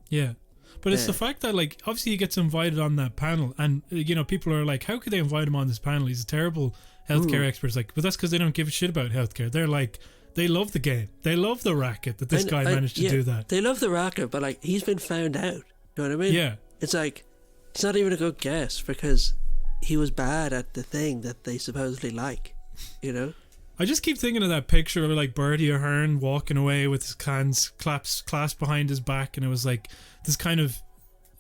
Yeah. But it's the fact that, like, obviously he gets invited on that panel, and, you know, people are like, how could they invite him on this panel? He's a terrible healthcare expert. It's like, but that's because they don't give a shit about healthcare. They're like, they love the game. They love the racket that this guy managed to do that. They love the racket, but, like, he's been found out. You know what I mean? Yeah. It's like, it's not even a good guess because he was bad at the thing that they supposedly like, you know? I just keep thinking of that picture of, like, Bertie Ahern walking away with his hands clasped behind his back, and it was like this kind of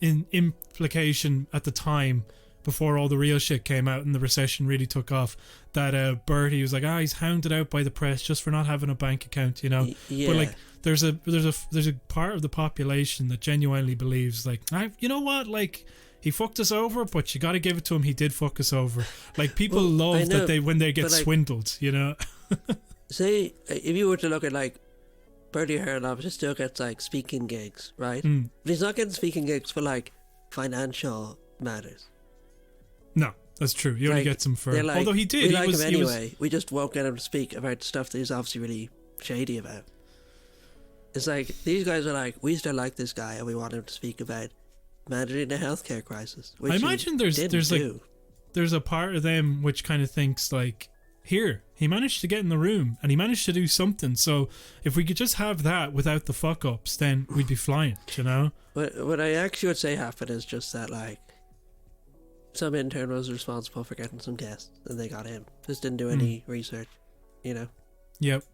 implication at the time, before all the real shit came out and the recession really took off, that Bertie was like, he's hounded out by the press just for not having a bank account, you know. Yeah. But like, there's a part of the population that genuinely believes, like, you know what, like, he fucked us over, but you got to give it to him. He did fuck us over. Like, people love that when they get swindled, you know. Say if you were to look at, like, Bertie Ahern obviously still gets, like, speaking gigs, right? But he's not getting speaking gigs for, like, financial matters. No, that's true. You only get some for... Like, although he did. We like him anyway. We just won't get him to speak about the stuff that he's obviously really shady about. It's like, these guys are like, we still like this guy and we want him to speak about managing the healthcare crisis. Which I imagine there's a part of them which kind of thinks, like, here, he managed to get in the room and he managed to do something, so if we could just have that without the fuck ups, then we'd be flying, you know. What I actually would say happened is just that, like, some intern was responsible for getting some guests and they got him, just didn't do any research, you know. Yep.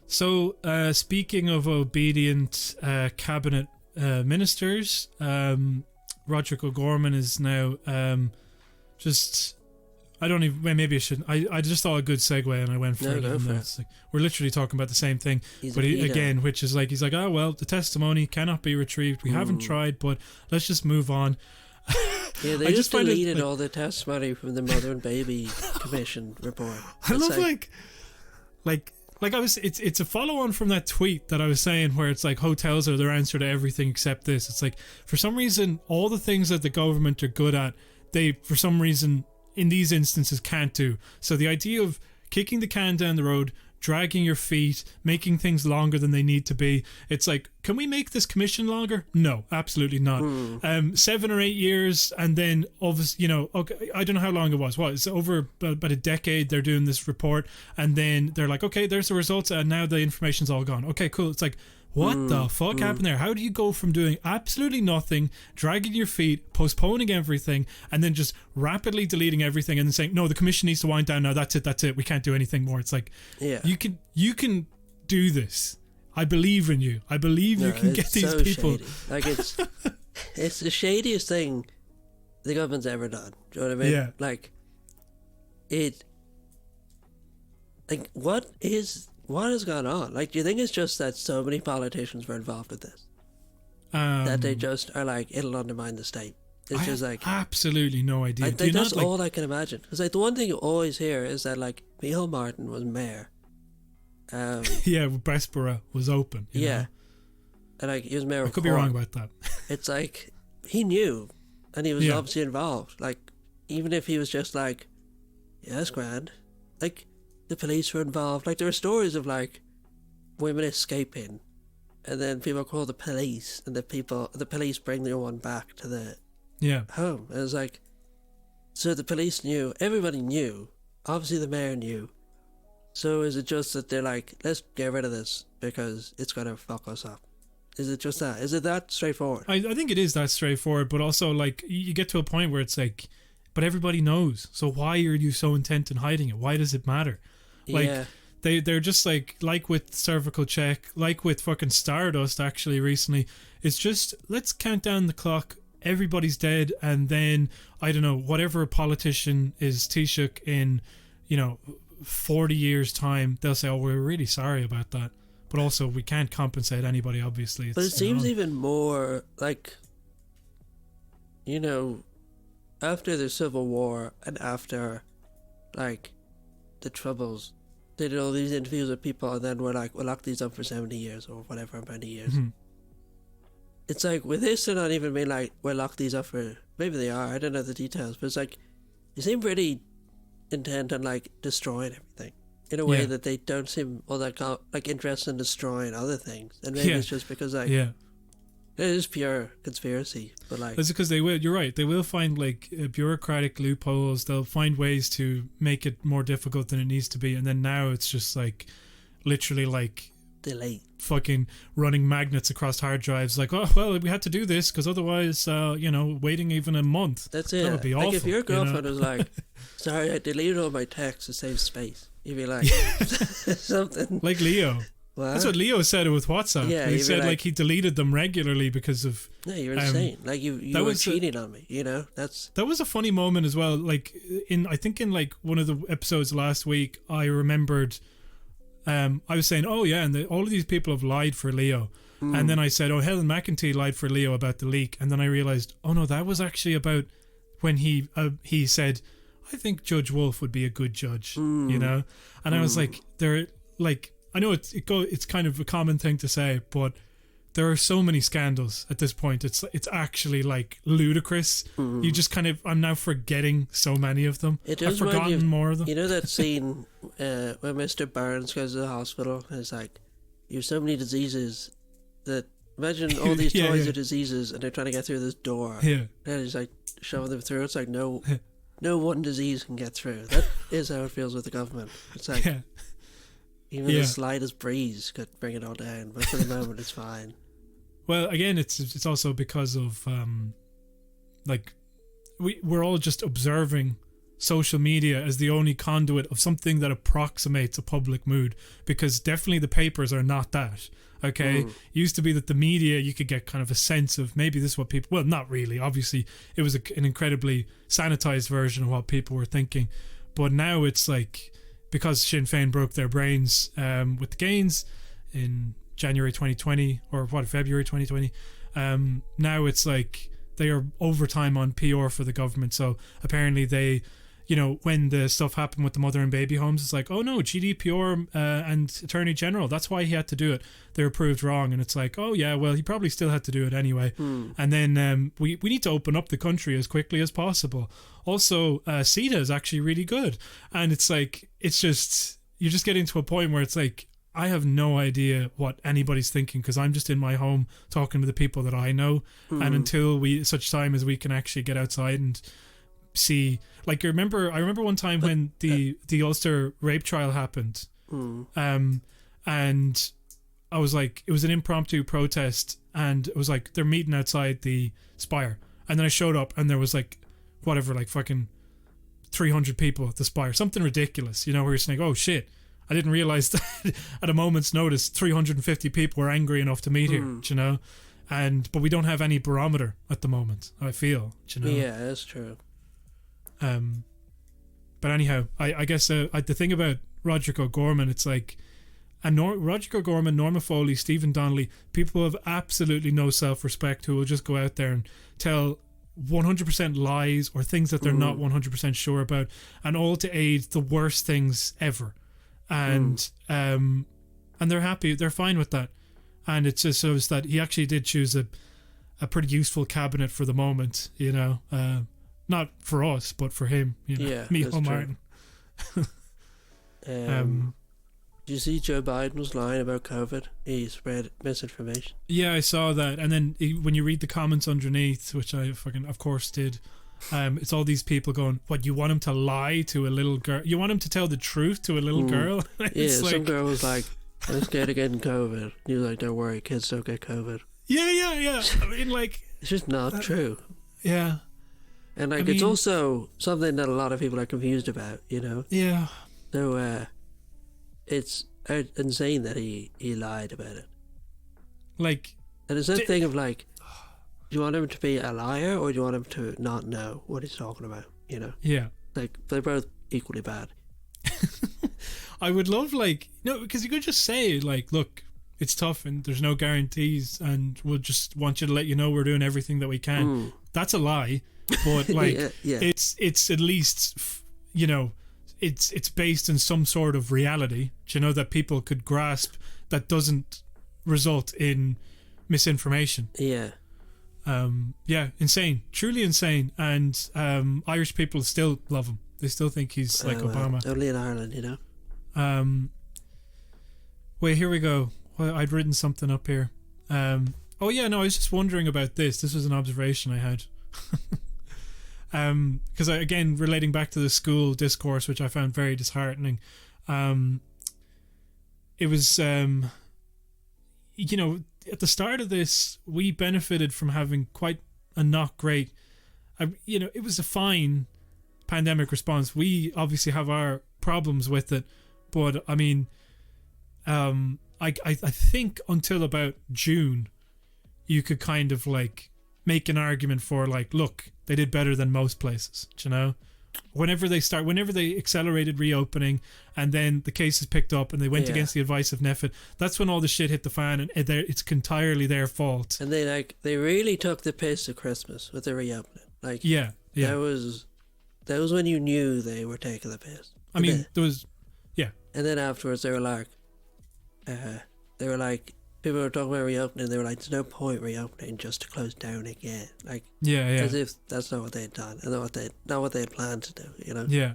So speaking of obedient cabinet ministers, Roderick O'Gorman is now just... I don't even... Maybe I shouldn't. I just thought a good segue and I went for it. Like, we're literally talking about the same thing. Again, which is like, he's like, oh, well, the testimony cannot be retrieved. We haven't tried, but let's just move on. Yeah, they just deleted all the testimony from the Mother and Baby Commission report. I love, like I was... It's a follow-on from that tweet that I was saying where it's like hotels are their answer to everything except this. It's like, for some reason, all the things that the government are good at, they, for some reason... in these instances can't do. So the idea of kicking the can down the road, dragging your feet, making things longer than they need to be, it's like, can we make this commission longer? No, absolutely not. 7 or 8 years, and then obviously, you know, okay, I don't know how long it was. What, it's over about a decade they're doing this report, and then they're like, okay, there's the results, and now the information's all gone. Okay, cool. It's like, what the fuck happened there? How do you go from doing absolutely nothing, dragging your feet, postponing everything, and then just rapidly deleting everything and then saying, no, the commission needs to wind down now, that's it, we can't do anything more. It's like, you can do this. I believe in you. I believe you can get these people. Shady. Like, it's the shadiest thing the government's ever done. Do you know what I mean? Yeah. Like, what has gone on? Like, do you think it's just that so many politicians were involved with this? That they just are like, it'll undermine the state. It's just like... absolutely no idea. That's all I can imagine. Because, like, the one thing you always hear is that, like, Micheál Martin was mayor. Yeah, Bessborough was open. You know? And, like, he was mayor of I could be Cork. wrong about that. It's like, he knew. And he was obviously involved. Like, even if he was just like, yeah, it's grand. Like... the police were involved. Like, there were stories of, like, women escaping, and then people call the police, and the police bring the one back to the home. And it's like, so the police knew, everybody knew, obviously the mayor knew. So is it just that they're like, let's get rid of this because it's gonna fuck us up? Is it just that? Is it that straightforward? I think it is that straightforward, but also like you get to a point where it's like, but everybody knows. So why are you so intent in hiding it? Why does it matter? Like they're just like with cervical check, like with fucking Stardust actually recently. It's just let's count down the clock. Everybody's dead, and then I don't know, whatever politician is Taoiseach in, 40 years time, they'll say, oh, we're really sorry about that. But also, we can't compensate anybody, obviously. But it seems even more like, after the Civil War and after, like, the Troubles, they did all these interviews with people and then we're like, we'll lock these up for 70 years or whatever amount of years. Mm-hmm. It's like, with this, they're not even being like, we'll lock these up for, maybe they are, I don't know the details, but it's like, you seem pretty intent on, like, destroying everything. In a way that they don't seem all that interested in destroying other things, and maybe it's just because it is pure conspiracy. But like, it's because they will. You're right. They will find like bureaucratic loopholes. They'll find ways to make it more difficult than it needs to be, and then now it's just like, literally like delay. Fucking running magnets across hard drives. Like, oh well, we had to do this because otherwise, waiting even a month. That's it. That would be awful. Like if your girlfriend was like, "Sorry, I deleted all my texts to save space." You'd be like, something. Like Leo. What? That's what Leo said with WhatsApp. Yeah, he said like he deleted them regularly because of... No, you're insane. Like you were cheating on me, That was a funny moment as well. Like I think in like one of the episodes last week, I remembered... I was saying, oh yeah, and all of these people have lied for Leo. And then I said, oh, Helen McEntee lied for Leo about the leak. And then I realised, oh no, that was actually about when he said... I think Judge Wolf would be a good judge, And I was like, I know it's kind of a common thing to say, but there are so many scandals at this point. It's actually like ludicrous. You just I'm now forgetting so many of them. I've forgotten more of them. You know that scene where Mr. Barnes goes to the hospital and it's like, you have so many diseases that, imagine all these toys are diseases and they're trying to get through this door. Yeah. And he's like shoving them through. It's like, no. No one disease can get through. That is how it feels with the government. It's like, even the slightest breeze could bring it all down, but for the moment it's fine. Well, again, it's also because of, we're all just observing social media as the only conduit of something that approximates a public mood, because definitely the papers are not that. Okay, it used to be that the media, you could get kind of a sense of maybe this is what people, well, not really, obviously it was an incredibly sanitized version of what people were thinking, but now it's like, because Sinn Féin broke their brains with the Gaines in January 2020 or February 2020, now it's like they are overtime on PR for the government. So apparently they, when the stuff happened with the mother and baby homes, it's like, oh no, GDPR and Attorney General, that's why he had to do it. They were proved wrong. And it's like, oh yeah, well, he probably still had to do it anyway. And then we need to open up the country as quickly as possible. Also, CETA is actually really good. And it's like, it's just, you're just getting to a point where it's like, I have no idea what anybody's thinking because I'm just in my home talking to the people that I know. And until such time as we can actually get outside and see, like, I remember one time when the Ulster rape trial happened, and I was like, it was an impromptu protest, and it was like they're meeting outside the Spire, and then I showed up, and there was like fucking 300 people at the Spire, something ridiculous, where you're just like, oh shit, I didn't realize that at a moment's notice 350 people were angry enough to meet here, but we don't have any barometer at the moment, I feel, Yeah, that's true. But anyhow, I guess the thing about Roderick O'Gorman, it's like, and Roderick O'Gorman, Norma Foley, Stephen Donnelly, people have absolutely no self-respect who will just go out there and tell 100% lies or things that they're not 100% sure about, and all to aid the worst things ever. And they're happy, they're fine with that. And it just shows that he actually did choose a pretty useful cabinet for the moment, not for us, but for him, Micheál Martin. Did you see Joe Biden was lying about COVID? He spread misinformation. Yeah, I saw that. And then when you read the comments underneath, which I of course did, it's all these people going, what, you want him to lie to a little girl? You want him to tell the truth to a little girl? Yeah, some girl was like, I was scared of getting COVID. He was like, don't worry, kids don't get COVID. Yeah. I mean, like... It's just not true. Yeah. And, like, it's also something that a lot of people are confused about, you know? Yeah. So, it's insane that he lied about it. Like... And it's that thing of, like, do you want him to be a liar or do you want him to not know what he's talking about, you know? Yeah. Like, they're both equally bad. I would love, like... No, because you could just say, like, look, it's tough and there's no guarantees and we'll just want you to let you know we're doing everything that we can. That's a lie, but, like, it's at least, you know, it's based in some sort of reality, you know, that people could grasp that doesn't result in misinformation. Yeah. Insane, truly insane. And Irish people still love him. They still think he's like Obama. Only in Ireland, you know. Wait, here we go. Well, I'd written something up here. I was just wondering about this. This was an observation I had. Because again, relating back to the school discourse, which I found very disheartening. It was, you know, at the start of this, we benefited from having quite a not great, you know, it was a fine pandemic response. We obviously have our problems with it, but I mean, I think until about June, you could kind of like make an argument for like, look, they did better than most places, you know? Whenever they accelerated reopening and then the cases picked up and they went against the advice of NPHET, that's when all the shit hit the fan and it's entirely their fault. And they really took the piss at Christmas with the reopening. Like, that was when you knew they were taking the piss. I mean, there was, and then afterwards they were like, people were talking about reopening. They were like, "There's no point reopening just to close down again." Like, as if that's not what they'd done, and not what they had planned to do. You know? Yeah.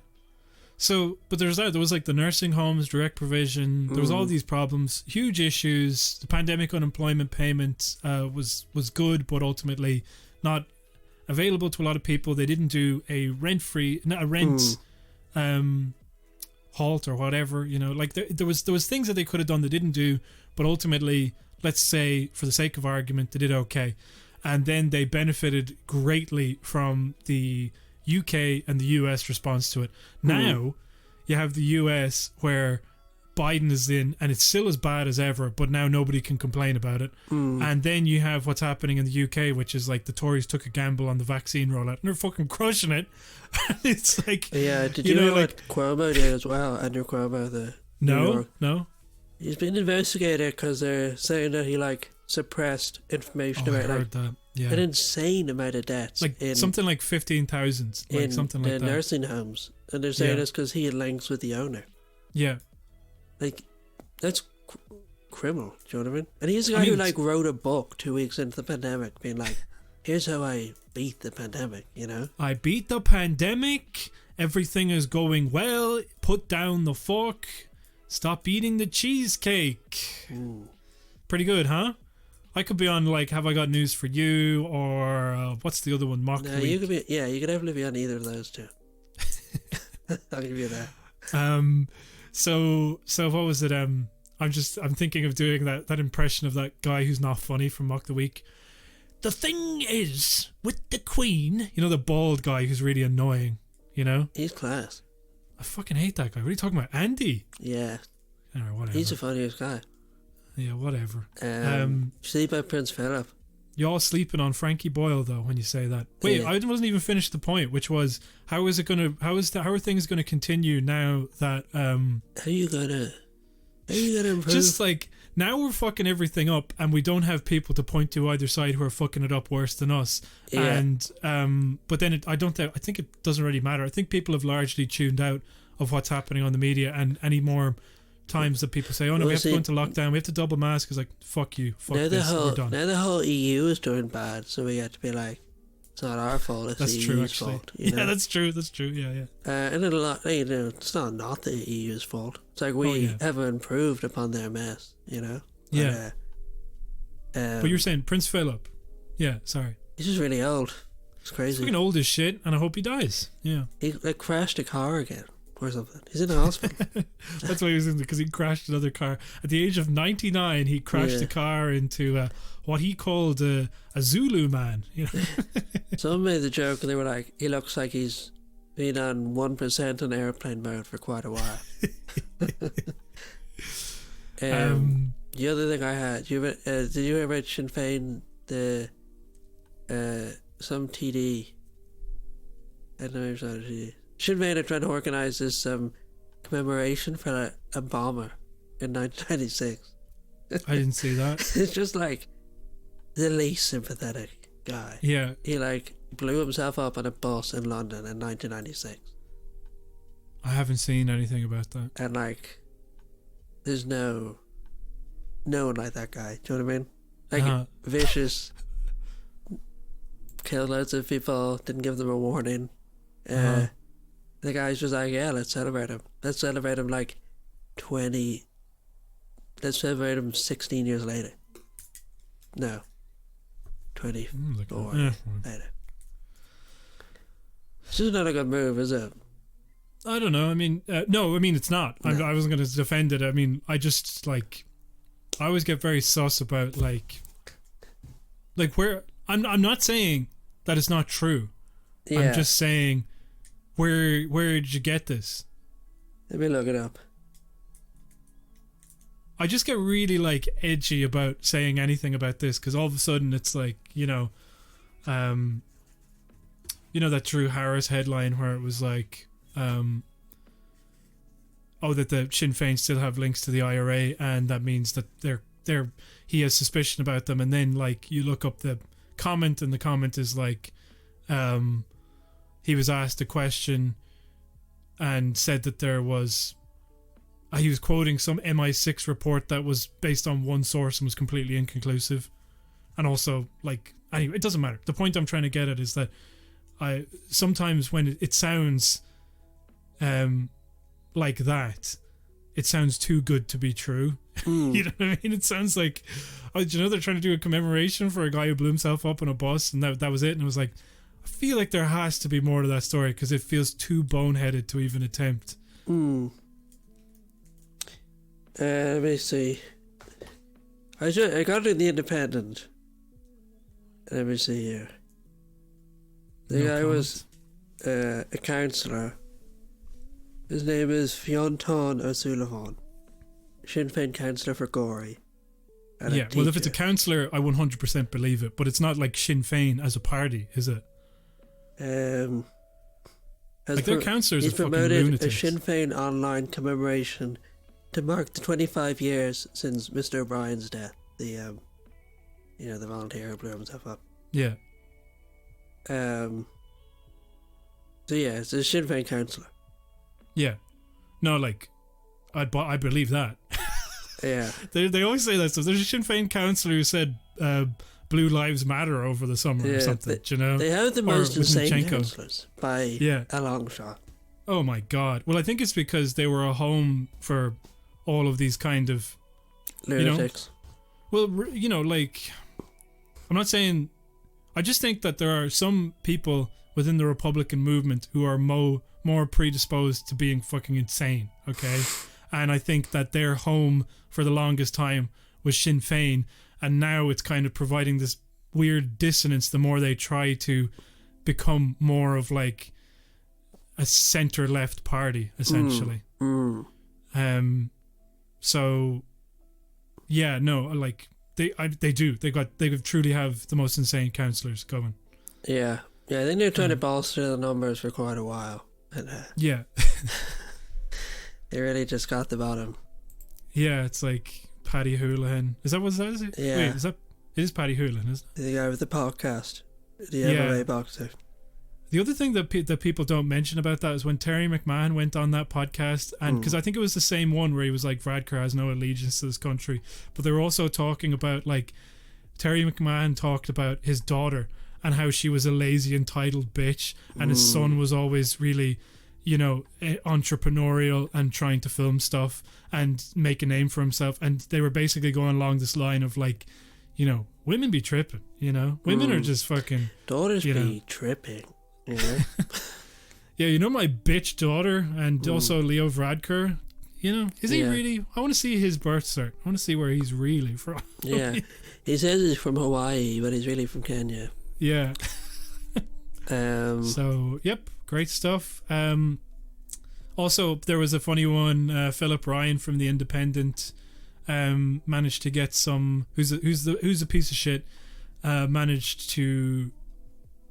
So, but there was like the nursing homes, direct provision. There was all these problems, huge issues. The pandemic unemployment payment was good, but ultimately not available to a lot of people. They didn't do a rent halt or whatever. You know, like there was things that they could have done they didn't do. But ultimately, let's say, for the sake of argument, they did okay. And then they benefited greatly from the UK and the US response to it. Now, you have the US where Biden is in, and it's still as bad as ever, but now nobody can complain about it. And then you have what's happening in the UK, which is like the Tories took a gamble on the vaccine rollout, and they're fucking crushing it. It's like... Yeah, did you know what Cuomo did as well? Andrew Cuomo, No. He's been investigated because they're saying that he like suppressed information about like an insane amount of deaths, like something like 15,000, like something like that, in nursing homes, and they're saying it's because he had links with the owner. Yeah, like that's criminal. Do you know what I mean? And he's the guy who like wrote a book 2 weeks into the pandemic, being like, "Here's how I beat the pandemic." You know, I beat the pandemic. Everything is going well. Put down the fork. Stop eating the cheesecake. Pretty good, huh? I could be on like Have I Got News for You or what's the other one? Mock Week. You could be, you could definitely be on either of those two. I'll give you that. So what was it? I'm thinking of doing that impression of that guy who's not funny from Mock the Week. The thing is with the Queen, you know, the bald guy who's really annoying. You know, he's class. I fucking hate that guy. What are you talking about? Andy? Yeah. Alright, whatever. He's the funniest guy. Yeah, whatever. Sleep by Prince Philip. You're all sleeping on Frankie Boyle though when you say that. Wait, I wasn't even finished the point, which was how are things gonna continue now that How are you gonna improve? Just like now we're fucking everything up and we don't have people to point to either side who are fucking it up worse than us. Yeah. And but then I think it doesn't really matter. I think people have largely tuned out of what's happening on the media, and any more times that people say, "Oh no, we have to go into lockdown, we have to double mask," it's like fuck you, fuck this, we're done. Now the whole EU is doing bad, so we have to be like, it's not our fault, it's the EU's fault. You know? That's true, yeah. And a lot, you know, it's not the EU's fault. It's like we have improved upon their mess, you know. But you're saying Prince Philip? Yeah, sorry. He's just really old. It's crazy. He's fucking old as shit, and I hope he dies. Yeah. He like crashed a car again. or something. He's in the hospital. That's why he was in, because he crashed another car at the age of 99. He crashed a car into what he called a Zulu man. You know, someone made the joke and they were like, "He looks like he's been on 1% on airplane mode for quite a while." The other thing I had, did you ever read Sinn Féin some TD? I don't know if it's not a TD. Sinn Féin are trying to organise this commemoration for a bomber in 1996. I didn't see that. It's just like the least sympathetic guy. Yeah. He like blew himself up on a bus in London in 1996. I haven't seen anything about that. And like, there's no one like that guy. Do you know what I mean? Like, vicious, killed loads of people, didn't give them a warning. The guy's just like, yeah, let's celebrate him. Let's celebrate him like 16 years later. No. 24 later. This is not a good move, is it? I don't know. I mean, no, I mean, it's not. No. I wasn't going to defend it. I mean, I just, like, I always get very sus about, like where, I'm not saying that it's not true. Yeah. I'm just saying, where did you get this? Let me look it up. I just get really, like, edgy about saying anything about this, because all of a sudden it's like, you know that Drew Harris headline where it was like, that the Sinn Féin still have links to the IRA, and that means that he has suspicion about them, and then, like, you look up the comment, and the comment is like, he was asked a question and said that there was, he was quoting some MI6 report that was based on one source and was completely inconclusive, and also, like, anyway, it doesn't matter. The point I'm trying to get at is that I sometimes when it sounds like that, it sounds too good to be true. You know what I mean? It sounds like, oh, do you know they're trying to do a commemoration for a guy who blew himself up on a bus, and that was it. And it was like, I feel like there has to be more to that story, because it feels too boneheaded to even attempt. Let me see. I got it in the Independent. Let me see here. The guy was a councillor. His name is Fionn O'Sullivan, Sinn Féin councillor for Gorey. Yeah, well, if it's a councillor, I 100% believe it, but it's not like Sinn Féin as a party, is it? Like, their councillors are fucking lunatics. He promoted a Sinn Féin online commemoration to mark the 25 years since Mr. O'Brien's death. The volunteer who blew himself up. Yeah. So yeah, it's a Sinn Féin councillor. Yeah. No, like, I believe that. Yeah. They always say that stuff. There's a Sinn Féin councillor who said Blue Lives Matter over the summer or something, you know? They have the most insane councillors by a long shot. Oh my God. Well, I think it's because they were a home for all of these kind of lunatics. Like, I'm not saying, I just think that there are some people within the Republican movement who are more predisposed to being fucking insane, okay? And I think that their home for the longest time was Sinn Féin, and now it's kind of providing this weird dissonance the more they try to become more of like a centre-left party, essentially. So yeah, no, like they do. They truly have the most insane councillors going. Yeah, I think they're trying to bolster the numbers for quite a while. And, yeah. They really just got the bottom. Yeah, it's like Paddy Houlihan. Is that what that is? Yeah. Wait, it is Paddy Houlihan, isn't it? The guy with the podcast. The MMA boxer. The other thing that people don't mention about that is when Terry McMahon went on that podcast, and because I think it was the same one where he was like, Varadkar has no allegiance to this country, but they were also talking about, like, Terry McMahon talked about his daughter and how she was a lazy, entitled bitch, and his son was always really, entrepreneurial and trying to film stuff and make a name for himself. And they were basically going along this line of, like, women be tripping, women are just fucking... Daughters be tripping, Yeah, you know my bitch daughter, and also Leo Varadkar. You know, is he really? I want to see his birth cert. I want to see where he's really from. Yeah, he says he's from Hawaii, but he's really from Kenya. Yeah. So, yep, great stuff. Also, there was a funny one. Philip Ryan from The Independent managed to get some. Who's a piece of shit? Managed to.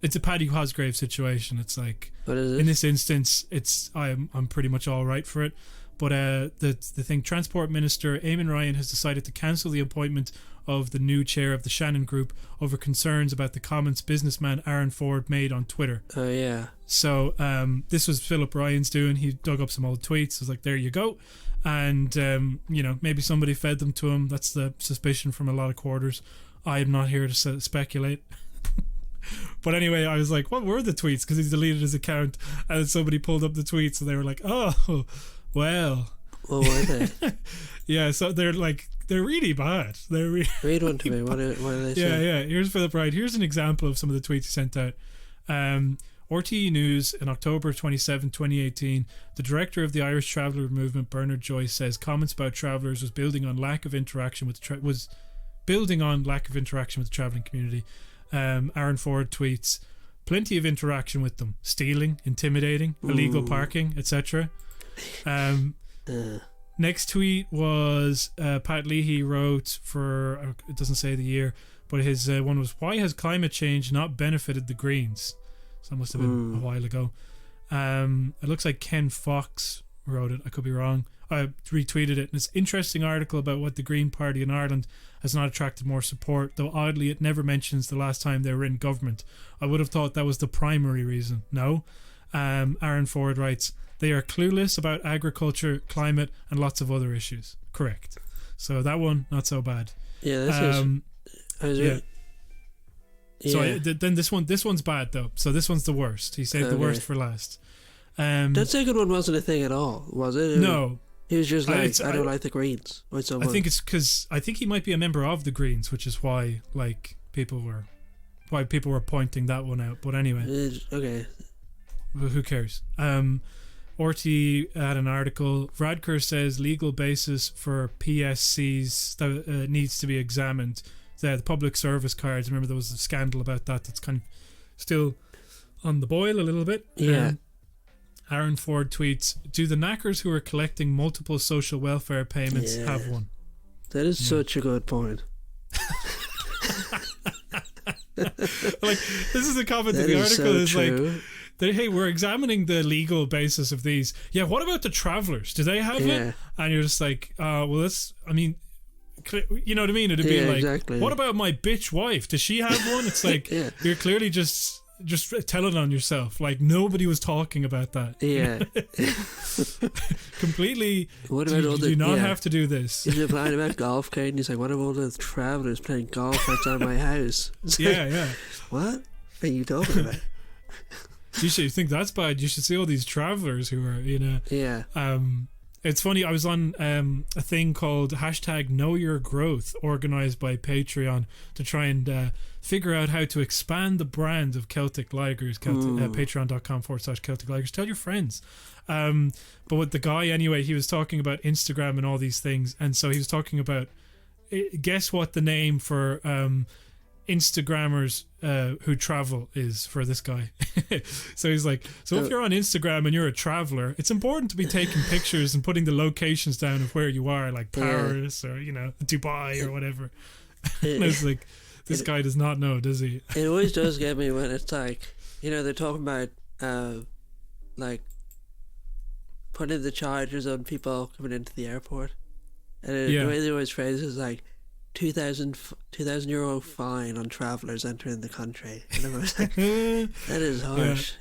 It's a Paddy Cosgrave situation. It's like, what is it? In this instance, I'm pretty much all right for it. But the thing, Transport Minister Eamon Ryan has decided to cancel the appointment of the new chair of the Shannon Group over concerns about the comments businessman Aaron Forde made on Twitter. Oh, yeah. So this was Philip Ryan's doing. He dug up some old tweets. Was like, there you go. And, maybe somebody fed them to him. That's the suspicion from a lot of quarters. I am not here to speculate. But anyway, I was like, what were the tweets? Because he deleted his account. And then somebody pulled up the tweets and they were like, oh, well. What were they? Yeah, so they're really bad. Read one to me. What are they saying? Yeah. Here's Philip Wright. Here's an example of some of the tweets he sent out. RTE News in October 27, 2018. The director of the Irish Traveller Movement, Bernard Joyce, says comments about travellers was building on lack of interaction with the travelling community. Aaron Forde tweets, plenty of interaction with them, stealing, intimidating, illegal parking, etc. Next tweet was Pat Leahy wrote for, it doesn't say the year, but his one was, why has climate change not benefited the Greens? So that must have been a while ago. It looks like Ken Fox wrote it. I could be wrong. I retweeted it. And it's an interesting article about what the Green Party in Ireland has not attracted more support, though oddly it never mentions the last time they were in government. I would have thought that was the primary reason. No. Aaron Forde writes, they are clueless about agriculture, climate, and lots of other issues. Correct. So that one, not so bad. Yeah, this is... So then this one's bad though. So this one's the worst. He saved the worst for last. That second one wasn't a thing at all, was it? No. He was just like, I don't like the Greens. I think it's because I think he might be a member of the Greens, which is why people were pointing that one out. But anyway, okay. Who cares? RT had an article. Varadkar says legal basis for PSCs that needs to be examined. The public service cards. Remember there was a scandal about that. That's kind of still on the boil a little bit. Yeah. Aaron Forde tweets, do the knackers who are collecting multiple social welfare payments have one? That is such a good point. This is a comment in the article is like, hey, we're examining the legal basis of these. Yeah, what about the travellers? Do they have it? And you're just like, well, that's, I mean, you know what I mean? It'd be like, exactly. What about my bitch wife? Does she have one? It's like, you're clearly just telling on yourself. Like, nobody was talking about that. Yeah. Completely. What about you do not have to do this. He's replying about golf, Kate, and he's like, what about all the travellers playing golf outside my house? Yeah. What are you talking about? You think that's bad? You should see all these travellers who are, Yeah. It's funny, I was on a thing called #KnowYourGrowth, organised by Patreon, to try and figure out how to expand the brand of Celtic Ligers. Patreon.com/Celtic Ligers. Tell your friends. But with the guy, anyway, he was talking about Instagram and all these things. And so he was talking about, guess what the name for Instagrammers who travel is for this guy. So he's like, if you're on Instagram and you're a traveler, it's important to be taking pictures and putting the locations down of where you are, like Paris or Dubai or whatever. And I was like, this guy does not know, does he? It always does get me when it's like, they're talking about like putting the charges on people coming into the airport, and the way they always phrase it is like, 2,000 euro fine on travellers entering the country. And I was like, that is harsh,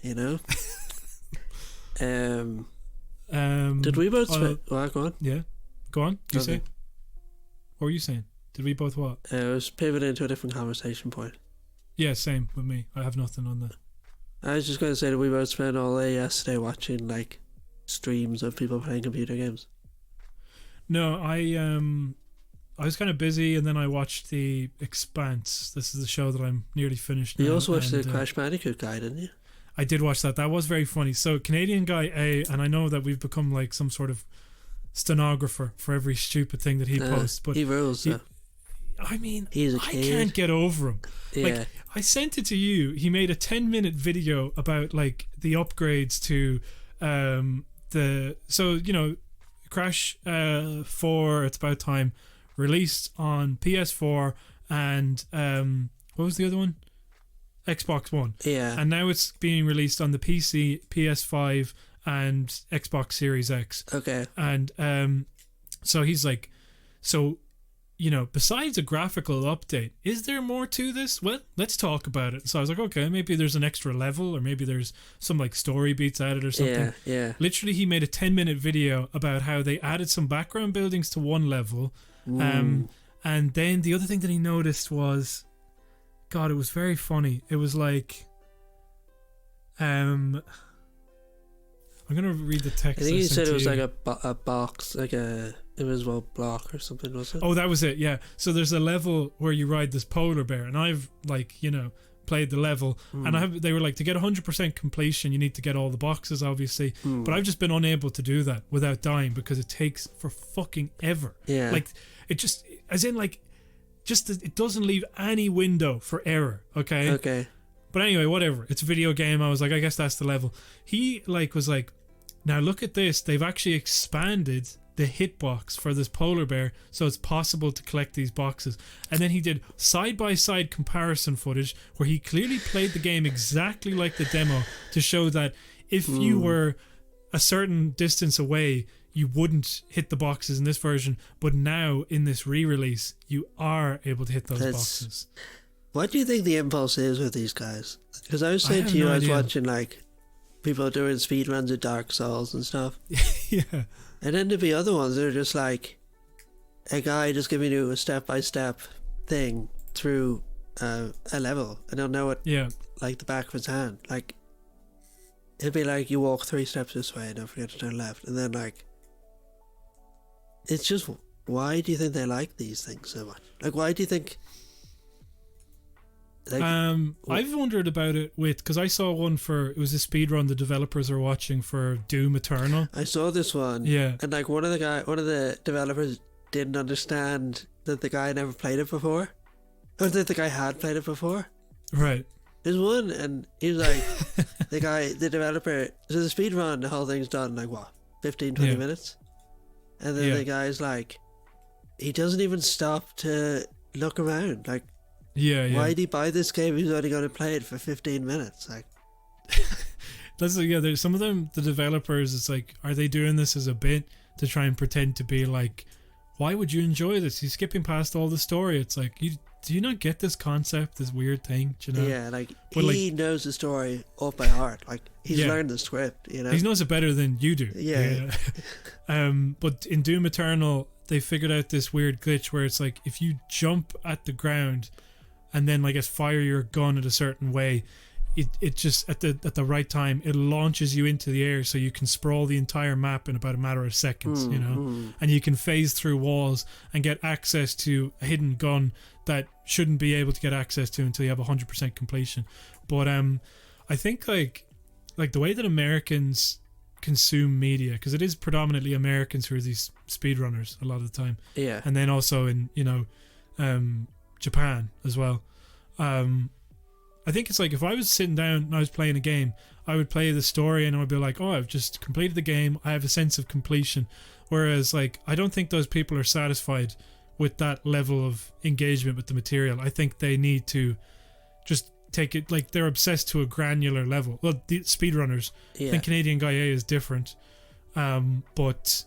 Did we both go on? Yeah. Go on. You say? What were you saying? Did we both what? I was pivoting to a different conversation point. Yeah, same with me. I have nothing on that. I was just going to say that we both spent all day yesterday watching like streams of people playing computer games. No, I was kind of busy, and then I watched The Expanse. This is the show that I'm nearly finished now. You also watched the Crash Bandicoot guy, didn't you? I did watch that. That was very funny. So Canadian guy A, and I know that we've become like some sort of stenographer for every stupid thing that he posts, but he rules. I mean, He's a I kid. can't get over him. Yeah. Like, I sent it to you. He made a 10-minute video about like the upgrades to Crash 4, It's About Time, released on PS4 and what was the other one? Xbox One. Yeah. And now it's being released on the PC, PS5 and Xbox Series X. Okay. And so he's like, so, you know, besides a graphical update, is there more to this? Well, let's talk about it. So I was like, okay, maybe there's an extra level, or maybe there's some like story beats added or something. Yeah. Literally, he made a 10-minute video about how they added some background buildings to one level. And then the other thing that he noticed was, God, it was very funny. It was like, I'm gonna read the text. I think he said it was you. like a box, like a invisible block or something, was it? Oh, that was it. Yeah. So there's a level where you ride this polar bear, and I've like, you know, played the level, and they were like, to get 100% completion, you need to get all the boxes, obviously. But I've just been unable to do that without dying because it takes for fucking ever. Yeah. Like it just, as in like, just it doesn't leave any window for error. Okay. Okay. But anyway, whatever. It's a video game. I was like, I guess that's the level. He like was like, now look at this. They've actually expanded the hitbox for this polar bear, so it's possible to collect these boxes. And then he did side-by-side comparison footage where he clearly played the game exactly like the demo to show that if you were a certain distance away, you wouldn't hit the boxes in this version, but now in this re-release, you are able to hit those boxes. What do you think the impulse is with these guys? Because I was saying to you, I was watching like people doing speedruns of Dark Souls and stuff. Yeah. And then there'd be other ones that are just like a guy just giving you a step-by-step thing through a level. I don't know it like the back of his hand. Like, it'd be like you walk 3 steps this way and don't forget to turn left. And then like, it's just, why do you think they like these things so much? Like, why do you think... Like, I've wondered about it because I saw one it was a speed run the developers are watching for Doom Eternal. I saw this one. Yeah. And like one of the developers didn't understand that the guy never played it before. Or that the guy had played it before. Right. There's one and he was like, the developer, so the speed run, the whole thing's done in like what, 15, 20 minutes? And then the guy's like, he doesn't even stop to look around. Like, why did he buy this game? He's only going to play it for 15 minutes. Like, there's some of them, the developers, it's like, are they doing this as a bit to try and pretend to be like, why would you enjoy this? He's skipping past all the story. It's like, do you not get this concept, this weird thing? Do you know? Yeah, like, he knows the story off by heart. Like, he's learned the script, you know? He knows it better than you do. Yeah. But in Doom Eternal, they figured out this weird glitch where it's like, if you jump at the ground and then, I guess, fire your gun in a certain way, it just at the right time it launches you into the air, so you can sprawl the entire map in about a matter of seconds, you know, and you can phase through walls and get access to a hidden gun that shouldn't be able to get access to until you have 100% completion. But I think like the way that Americans consume media, because it is predominantly Americans who are these speedrunners a lot of the time, and then also in Japan as well. I think it's like, if I was sitting down and I was playing a game, I would play the story and I would be like, oh, I've just completed the game, I have a sense of completion. Whereas like, I don't think those people are satisfied with that level of engagement with the material. I think they need to just take it, like, they're obsessed to a granular level. Well, the speedrunners, I think Canadian Guy A is different, but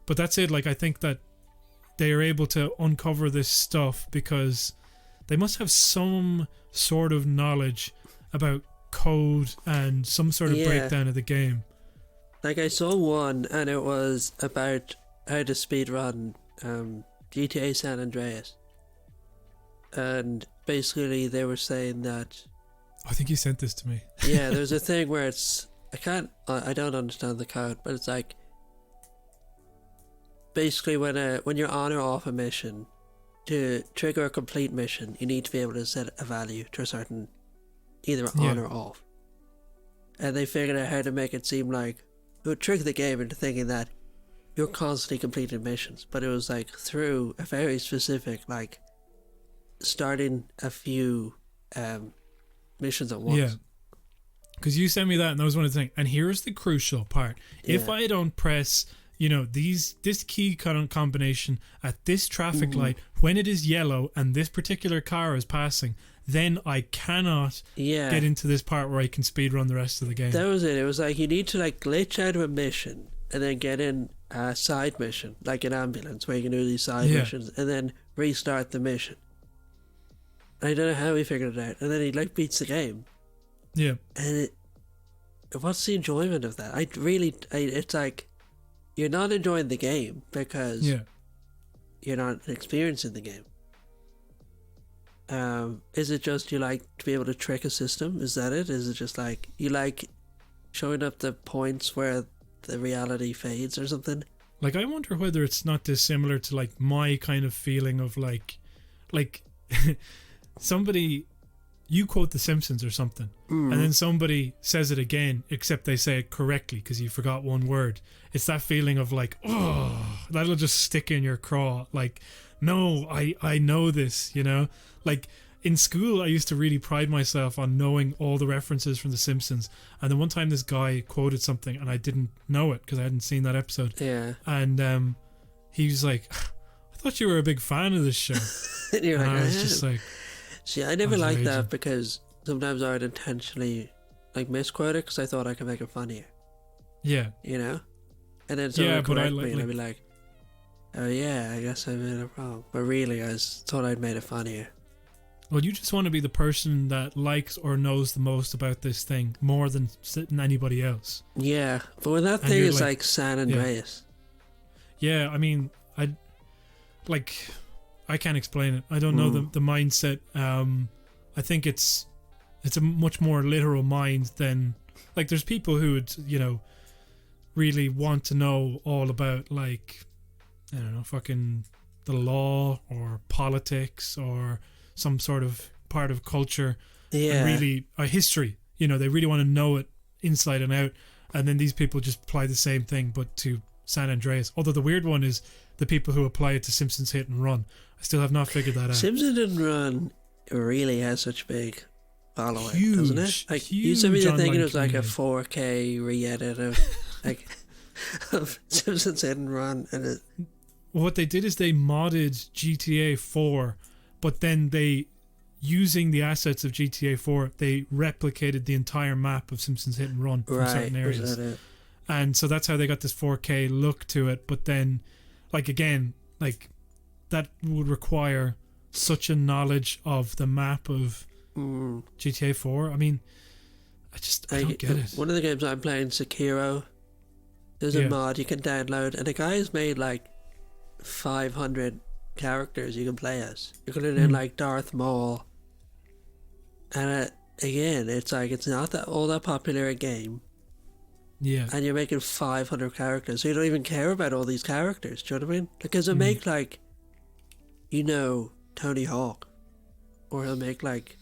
that's it. Like, I think that they are able to uncover this stuff because they must have some sort of knowledge about code and some sort of breakdown of the game. Like, I saw one and it was about how to speedrun GTA San Andreas, and basically they were saying that, I think you sent this to me. Yeah, there's a thing where it's, I don't understand the code, but it's like, basically when you're on or off a mission, to trigger a complete mission, you need to be able to set a value to a certain, either on or off. and they figured out how to make it seem like it would trick the game into thinking that you're constantly completing missions, but it was like through a very specific, like starting a few missions at once. Yeah. Because you sent me that, and that was one of the things. And here's the crucial part: if I don't press, this key combination at this traffic light when it is yellow and this particular car is passing, then I cannot get into this part where I can speedrun the rest of the game. That was it. It was like you need to like glitch out of a mission and then get in a side mission, like an ambulance, where you can do these side missions and then restart the mission. I don't know how he figured it out, and then he like beats the game. Yeah. And what's the enjoyment of that? It's like you're not enjoying the game because you're not experiencing the game. Is it just you like to be able to trick a system? Is that it? Is it just like you like showing up the points where the reality fades or something? Like, I wonder whether it's not dissimilar to like my kind of feeling of like somebody, you quote The Simpsons or something, and then somebody says it again, except they say it correctly because you forgot one word. It's that feeling of like, oh, that'll just stick in your craw. Like, no, I know this, Like, in school, I used to really pride myself on knowing all the references from The Simpsons. And then one time this guy quoted something and I didn't know it because I hadn't seen that episode. Yeah. And he was like, I thought you were a big fan of this show. And you're like, I was just like... See, I never liked that because sometimes I would intentionally like misquote it because I thought I could make it funnier. Yeah. And then someone would correct me and I'd be like, oh yeah, I guess I made it wrong. But really, I thought I'd made it funnier. Well, you just want to be the person that likes or knows the most about this thing more than anybody else. Yeah, but when that thing is like San Andreas. Yeah, I mean, I can't explain it. I don't know the mindset. I think it's a much more literal mind than like there's people who would really want to know all about like I don't know fucking the law or politics or some sort of part of culture. And really a history. They really want to know it inside and out. And then these people just apply the same thing but to San Andreas. Although the weird one is the people who apply it to Simpsons Hit and Run. I still have not figured that out. Simpsons Hit and Run really has such big following, doesn't it? Like huge you sent me the thing online and it was like a community. 4K re-edit of like of Simpsons Hit and Run, and what they did is they modded GTA 4, but then they, using the assets of GTA 4, they replicated the entire map of Simpsons Hit and Run from certain areas. Was that it? And so that's how they got this 4K look to it. But then, like again, like that would require such a knowledge of the map of GTA 4. I mean, I don't get it. One of the games I'm playing, Sekiro, there's a mod you can download, and the guy has made like 500 characters you can play as. You can do like Darth Maul, and again, it's like it's not that all that popular a game. Yeah. And you're making 500 characters, so you don't even care about all these characters. Do you know what I mean? Because they'll make like, Tony Hawk, or he'll make like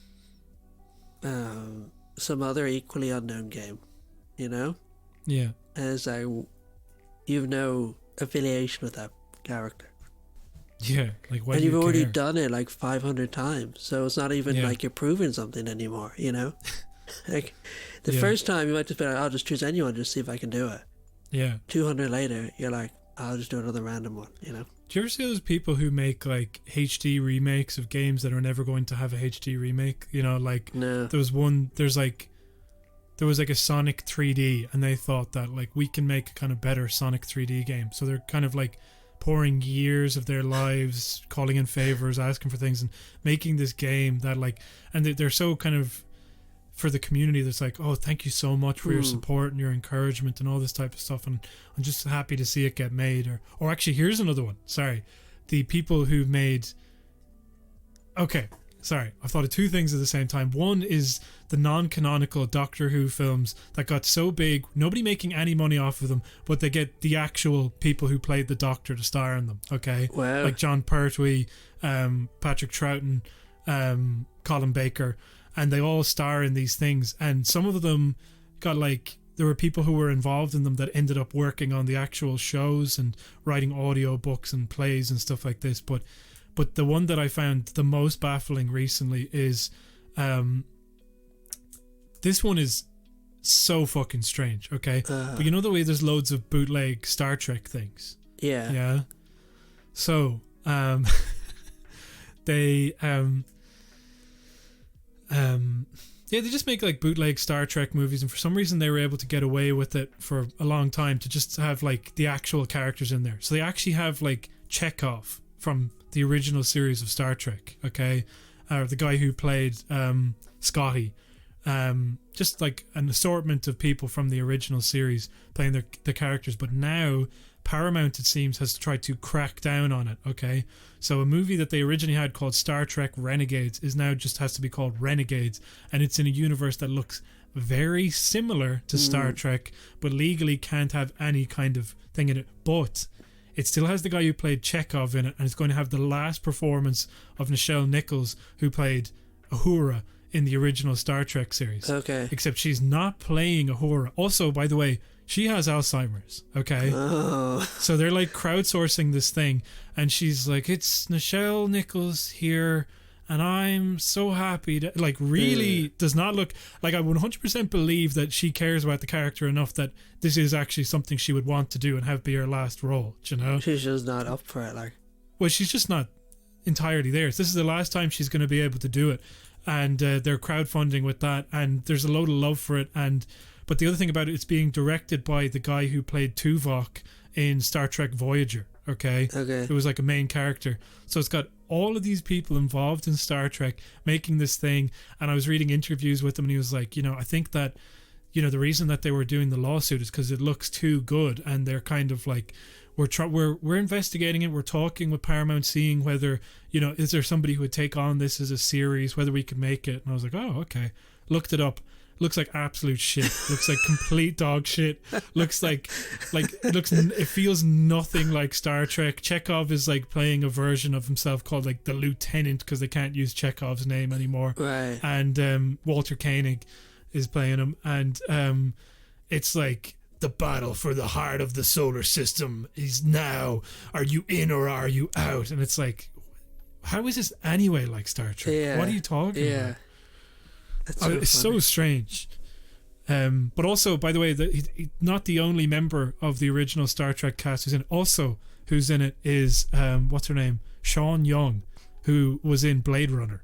some other equally unknown game, Yeah. And it's like you've no affiliation with that character. Yeah, like why? And do you you've already care? done it like 500 times, so it's not even like you're proving something anymore. Like the first time you might just be like, I'll just choose anyone, just see if I can do it. Yeah. 200 later, you're like, I'll just do another random one. Do you ever see those people who make like HD remakes of games that are never going to have a HD remake? Like no. There was like a Sonic 3D, and they thought that like we can make a kind of better Sonic 3D game. So they're kind of like pouring years of their lives, calling in favors, asking for things, and making this game that like, and they're so kind of for the community that's like, oh, thank you so much for your support and your encouragement and all this type of stuff, and I'm just happy to see it get made. Or actually, here's another one. Sorry, the people who made. Okay, sorry, I've thought of two things at the same time. One is the non-canonical Doctor Who films that got so big, nobody making any money off of them, but they get the actual people who played the Doctor to star in them. Okay, wow. Like John Pertwee, Patrick Troughton, Colin Baker. And they all star in these things, and some of them got like, there were people who were involved in them that ended up working on the actual shows and writing audio books and plays and stuff like this. But the one that I found the most baffling recently is, this one is so fucking strange, okay? But you know the way there's loads of bootleg Star Trek things? Yeah. Yeah. So, they yeah, they just make like bootleg Star Trek movies, and for some reason they were able to get away with it for a long time to just have like the actual characters in there. So they actually have like Chekhov from the original series of Star Trek, okay? The guy who played Scotty. Just like an assortment of people from the original series playing the characters, but now Paramount, it seems, has tried to crack down on it, okay? So a movie that they originally had called Star Trek Renegades is now just has to be called Renegades, and it's in a universe that looks very similar to Star Trek, but legally can't have any kind of thing in it. But it still has the guy who played Chekhov in it, and it's going to have the last performance of Nichelle Nichols, who played Uhura in the original Star Trek series. Okay. Except she's not playing Uhura. Also, by the way, she has Alzheimer's, okay? Oh. So they're like crowdsourcing this thing, and she's like, it's Nichelle Nichols here, and I'm so happy to, like, really does not look like, I would 100% believe that she cares about the character enough that this is actually something she would want to do and have be her last role, do you know? She's just not up for it, like. Well, she's just not entirely there. This is the last time she's going to be able to do it, and they're crowdfunding with that, and there's a load of love for it. And but the other thing about it, it's being directed by the guy who played Tuvok in Star Trek Voyager, okay? It was like a main character. So it's got all of these people involved in Star Trek making this thing, and I was reading interviews with him, and he was like, you know, I think that, you know, the reason that they were doing the lawsuit is because it looks too good, and they're kind of like, we're investigating it, we're talking with Paramount, seeing whether, you know, is there somebody who would take on this as a series, whether we could make it. And I was like, oh, okay. Looked it up. Looks like absolute shit. Looks like complete dog shit. Looks like it feels nothing like Star Trek. Chekhov is like playing a version of himself called like the Lieutenant, because they can't use Chekhov's name anymore. Right. And Walter Koenig is playing him, and it's like, the battle for the heart of the solar system is now. Are you in or are you out? And it's like, how is this anyway like Star Trek? Yeah. What are you talking about? That's so it's funny. so strange. But also, by the way, he's not the only member of the original Star Trek cast who's in it. Also, who's in it is, what's her name? Sean Young, who was in Blade Runner.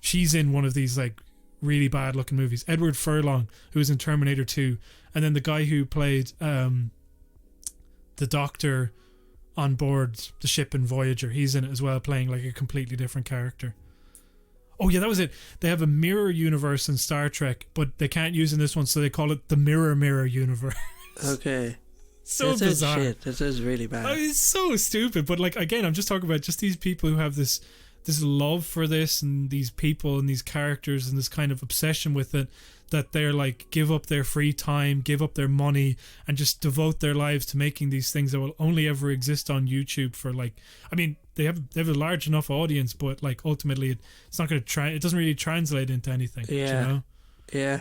She's in one of these like really bad looking movies. Edward Furlong, who was in Terminator 2. And then the guy who played the Doctor on board the ship in Voyager, he's in it as well, playing like a completely different character. Oh yeah, that was it. They have a mirror universe in Star Trek, but they can't use in this one, so they call it the Mirror universe. Okay. So that bizarre. Shit. That is really bad. It's so stupid. But like, again, I'm just talking about just these people who have this love for this, and these people and these characters and this kind of obsession with it, that they're like, give up their free time, give up their money, and just devote their lives to making these things that will only ever exist on YouTube for like, I mean, they have a large enough audience, but like ultimately it's not going to it doesn't really translate into anything. Yeah. You know? Yeah.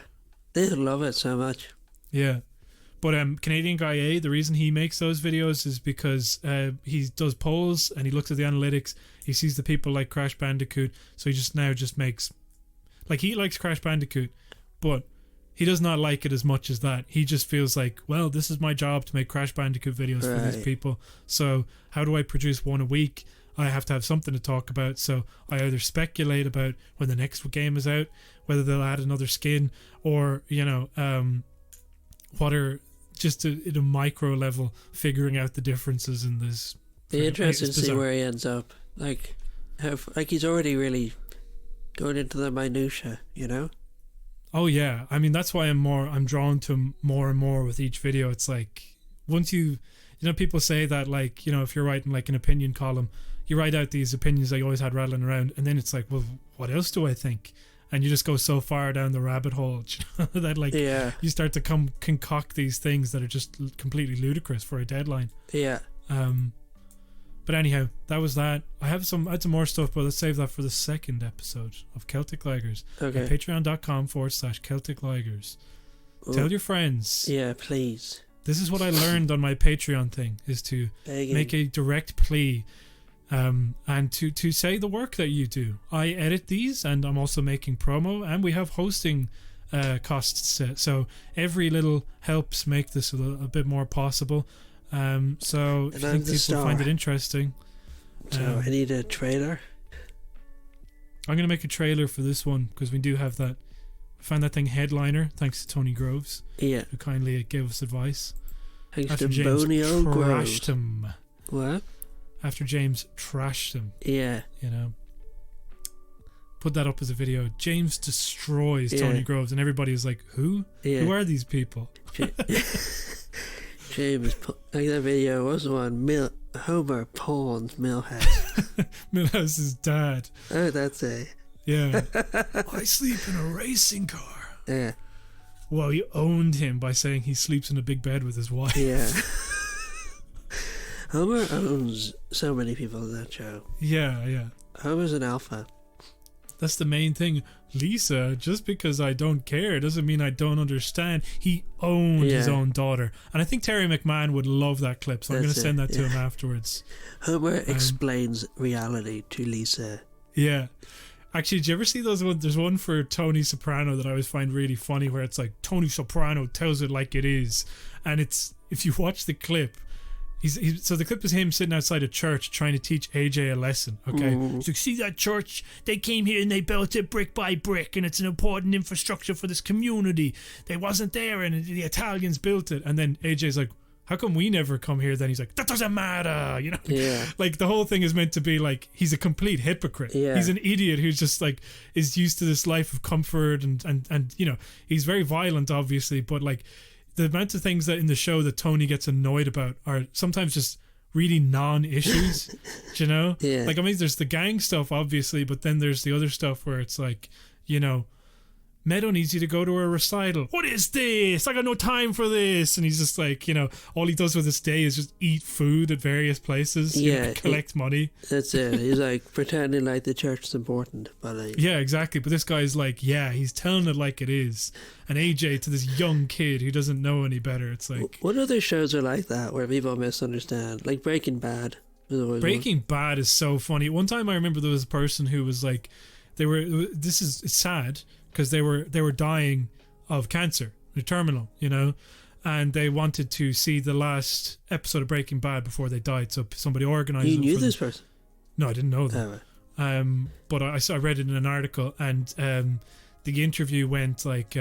They love it so much. Yeah. But Canadian Guy A, the reason he makes those videos is because he does polls and he looks at the analytics. He sees the people like Crash Bandicoot, so he just makes, like, he likes Crash Bandicoot, but he does not like it as much as that. He just feels like, well, this is my job to make Crash Bandicoot videos for these people. So how do I produce one a week? I have to have something to talk about. So I either speculate about when the next game is out, whether they'll add another skin, or, you know, what are just at a micro level figuring out the differences in this. Be interested to see where he ends up. Like he's already really going into the minutia, you know? Oh yeah, I mean that's why I'm drawn to more and more with each video. It's like, once you know, people say that, like, you know, if you're writing like an opinion column, you write out these opinions that you always had rattling around, and then it's like, well, what else do I think? And you just go so far down the rabbit hole, you know, that like, you start to concoct these things that are just completely ludicrous for a deadline. Yeah. But anyhow, that was that. I had some more stuff, but let's save that for the second episode of Celtic Ligers. Okay. At patreon.com/Celtic Ligers. Tell your friends. Yeah, please. This is what I learned on my Patreon thing, is to make a direct plea, and to say the work that you do. I edit these, and I'm also making promo, and we have hosting costs. So every little helps make this a bit more possible. So if you think people find it interesting. So I need a trailer. I'm going to make a trailer for this one, because we do have that. I found that thing headliner, thanks to Tony Groves. Yeah. Who kindly gave us advice. Thanks after to James Bonio Groves. trashed him. What? After James trashed him. Yeah. You know. Put that up as a video. James destroys Tony Groves, and everybody is like, who? Yeah. Who are these people? James, like that video was one. Homer pawns Milhouse. Milhouse's dad. Oh, that's it. Yeah. I sleep in a racing car. Yeah. Well, he owned him by saying he sleeps in a big bed with his wife. Yeah. Homer owns so many people in that show. Yeah, yeah. Homer's an alpha. That's the main thing. Lisa, just because I don't care doesn't mean I don't understand. He owned his own daughter. And I think Terry McMahon would love that clip, so I'm going to send that to him afterwards. Homer explains reality to Lisa. Yeah. Actually, did you ever see those ones? There's one for Tony Soprano that I always find really funny, where it's like Tony Soprano tells it like it is. And it's, if you watch the clip, so the clip is him sitting outside a church trying to teach AJ a lesson. Okay, so see that church? They came here and they built it brick by brick, and it's an important infrastructure for this community. They wasn't there, and the Italians built it. And then AJ's like, how come we never come here? Then he's like, that doesn't matter, you know? Yeah. Like, the whole thing is meant to be like, he's a complete hypocrite. Yeah. He's an idiot who's just like, is used to this life of comfort, and you know, he's very violent, obviously, but like, the amount of things that in the show that Tony gets annoyed about are sometimes just really non-issues. Do you know? Yeah. Like, I mean, there's the gang stuff, obviously, but then there's the other stuff where it's like, you know, Meadow needs you to go to a recital. What is this? I got no time for this. And he's just like, you know, all he does with his day is just eat food at various places. Yeah. Collect money. That's it. He's like pretending like the church is important. But like, yeah, exactly. But this guy's like, yeah, he's telling it like it is. And AJ, to this young kid who doesn't know any better, it's like... What other shows are like that where people misunderstand? Like Breaking Bad. Breaking Bad is so funny. One time I remember there was a person who was like, it's sad, because they were dying of cancer, they're terminal, you know, and they wanted to see the last episode of Breaking Bad before they died. So somebody organized. You knew this person? No, I didn't know them. Oh. But I read it in an article, and the interview went like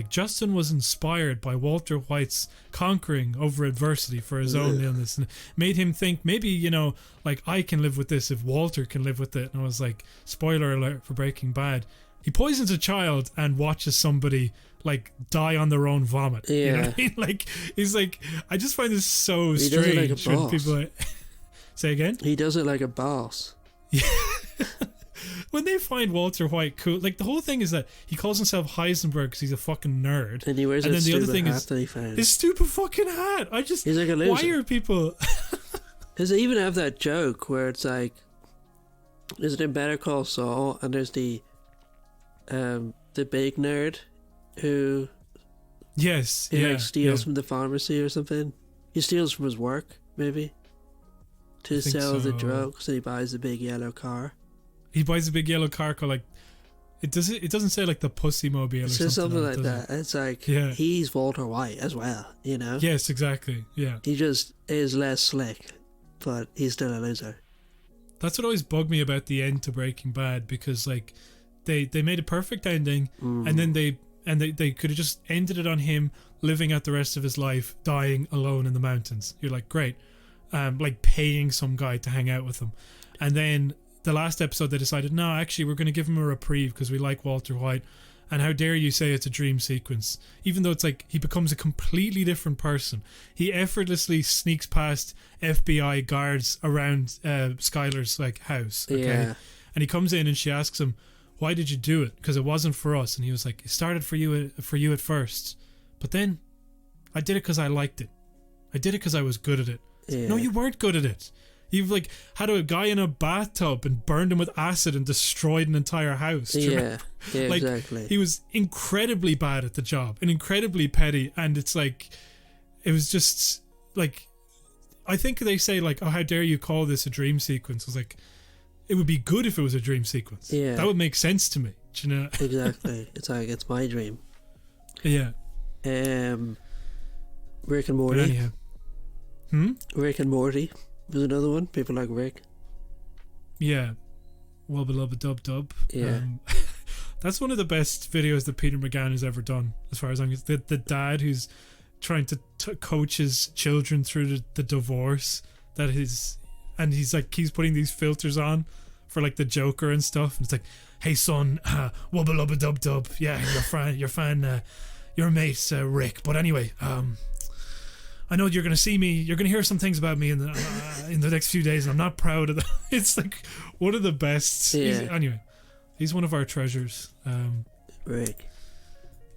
Justin was inspired by Walter White's conquering over adversity for his own illness, and it made him think, maybe, you know, like, I can live with this if Walter can live with it. And I was like, spoiler alert for Breaking Bad. He poisons a child and watches somebody like die on their own vomit. Yeah. You know what I mean? Like, he's like, I just find this so he strange. Does it like a boss. When people say again? He does it like a boss. Yeah. When they find Walter White cool, like, the whole thing is that he calls himself Heisenberg because he's a fucking nerd. And he wears and that then the other stupid thing hat is that he found. his stupid fucking hat. He's like a loser. Why are people? Does they even have that joke where it's like, is it in Better Call Saul, and there's the big nerd who like steals from the pharmacy or something. He steals from his work, maybe, to sell the drugs, and he buys the big yellow car. He buys a big yellow car called, like, it doesn't say like the Pussy Mobile or something like that. It's like, he's Walter White as well, you know? Yes, exactly. Yeah. He just is less slick, but he's still a loser. That's what always bugged me about the end to Breaking Bad, because like they made a perfect ending, and then they could have just ended it on him living out the rest of his life dying alone in the mountains. You're like, great. Like paying some guy to hang out with him. And then the last episode they decided, no, actually we're going to give him a reprieve because we like Walter White. And how dare you say it's a dream sequence, even though it's like he becomes a completely different person. He effortlessly sneaks past FBI guards around Skylar's like house, okay? Yeah. And he comes in and she asks him, why did you do it? Because it wasn't for us. And he was like, it started for you at first, but then I did it because I liked it. I did it because I was good at it. Yeah. No, you weren't good at it. He like had a guy in a bathtub and burned him with acid and destroyed an entire house. Do you remember? Yeah, like, exactly. He was incredibly bad at the job and incredibly petty, and it's like, it was just like, I think they say like, oh, how dare you call this a dream sequence? I was like, it would be good if it was a dream sequence. Yeah. That would make sense to me. Do you know? Exactly. It's like, it's my dream. Yeah. Rick and Morty. But anyhow. Rick and Morty was another one. People like Rick. Yeah. Wubba lubba dub dub. Yeah. That's one of the best videos that Peter McGann has ever done, as far as I'm concerned. The dad who's trying to coach his children through the divorce that and he's like, keeps putting these filters on for like the Joker and stuff, and it's like, hey son, wubba lubba dub dub, yeah, your mate Rick, but anyway, I know you're gonna hear some things about me in the next few days, and I'm not proud of that. It's like one of the best. Yeah. He's one of our treasures.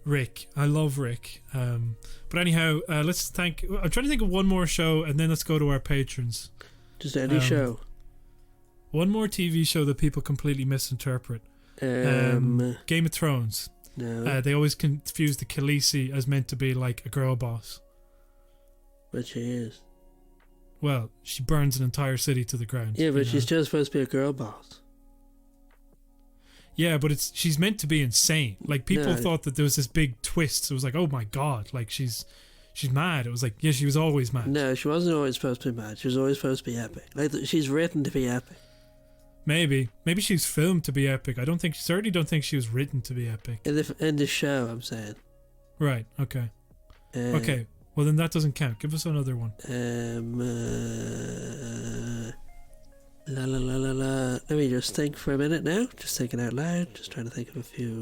Rick, I love Rick. But anyhow, I'm trying to think of one more show, and then let's go to our patrons. Just any show. One more TV show that people completely misinterpret. Game of Thrones. No. They always confuse the Khaleesi as meant to be like a girl boss. But she is. Well, she burns an entire city to the ground. Yeah, but she's just supposed to be a girl boss. Yeah, but she's meant to be insane. Like, people thought that there was this big twist. It was like, oh my god, like she's mad. It was like, yeah, she was always mad. No, she wasn't always supposed to be mad. She was always supposed to be epic. Like, she's written to be epic. Maybe she's filmed to be epic. Certainly don't think she was written to be epic. In the show, I'm saying. Right. Okay. Okay. Well, then that doesn't count. Give us another one. La la la la la. Let me just think for a minute now. Just thinking out loud. Just trying to think of a few.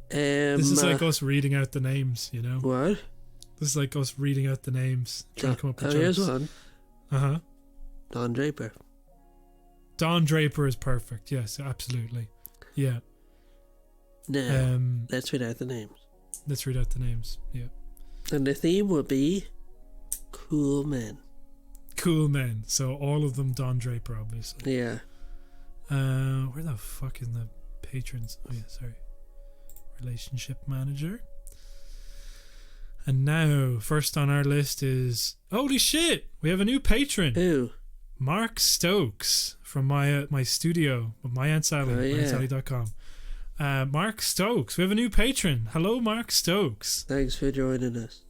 This is like us reading out the names, you know? What? This is like us reading out the names. Trying to come up with jokes. Here's one. Uh-huh. Don Draper. Don Draper is perfect. Yes, absolutely. Yeah. Now, let's read out the names. Let's read out the names. Yeah. And the theme would be cool men. Cool men. So all of them Don Draper, obviously. Yeah. Where the fuck is the patrons? Oh yeah, sorry. Relationship manager. And now, first on our list is, holy shit, we have a new patron. Who? Mark Stokes from my studio with my Aunt Sally, MyAuntSally.com. Mark Stokes, we have a new patron. Hello, Mark Stokes. Thanks for joining us.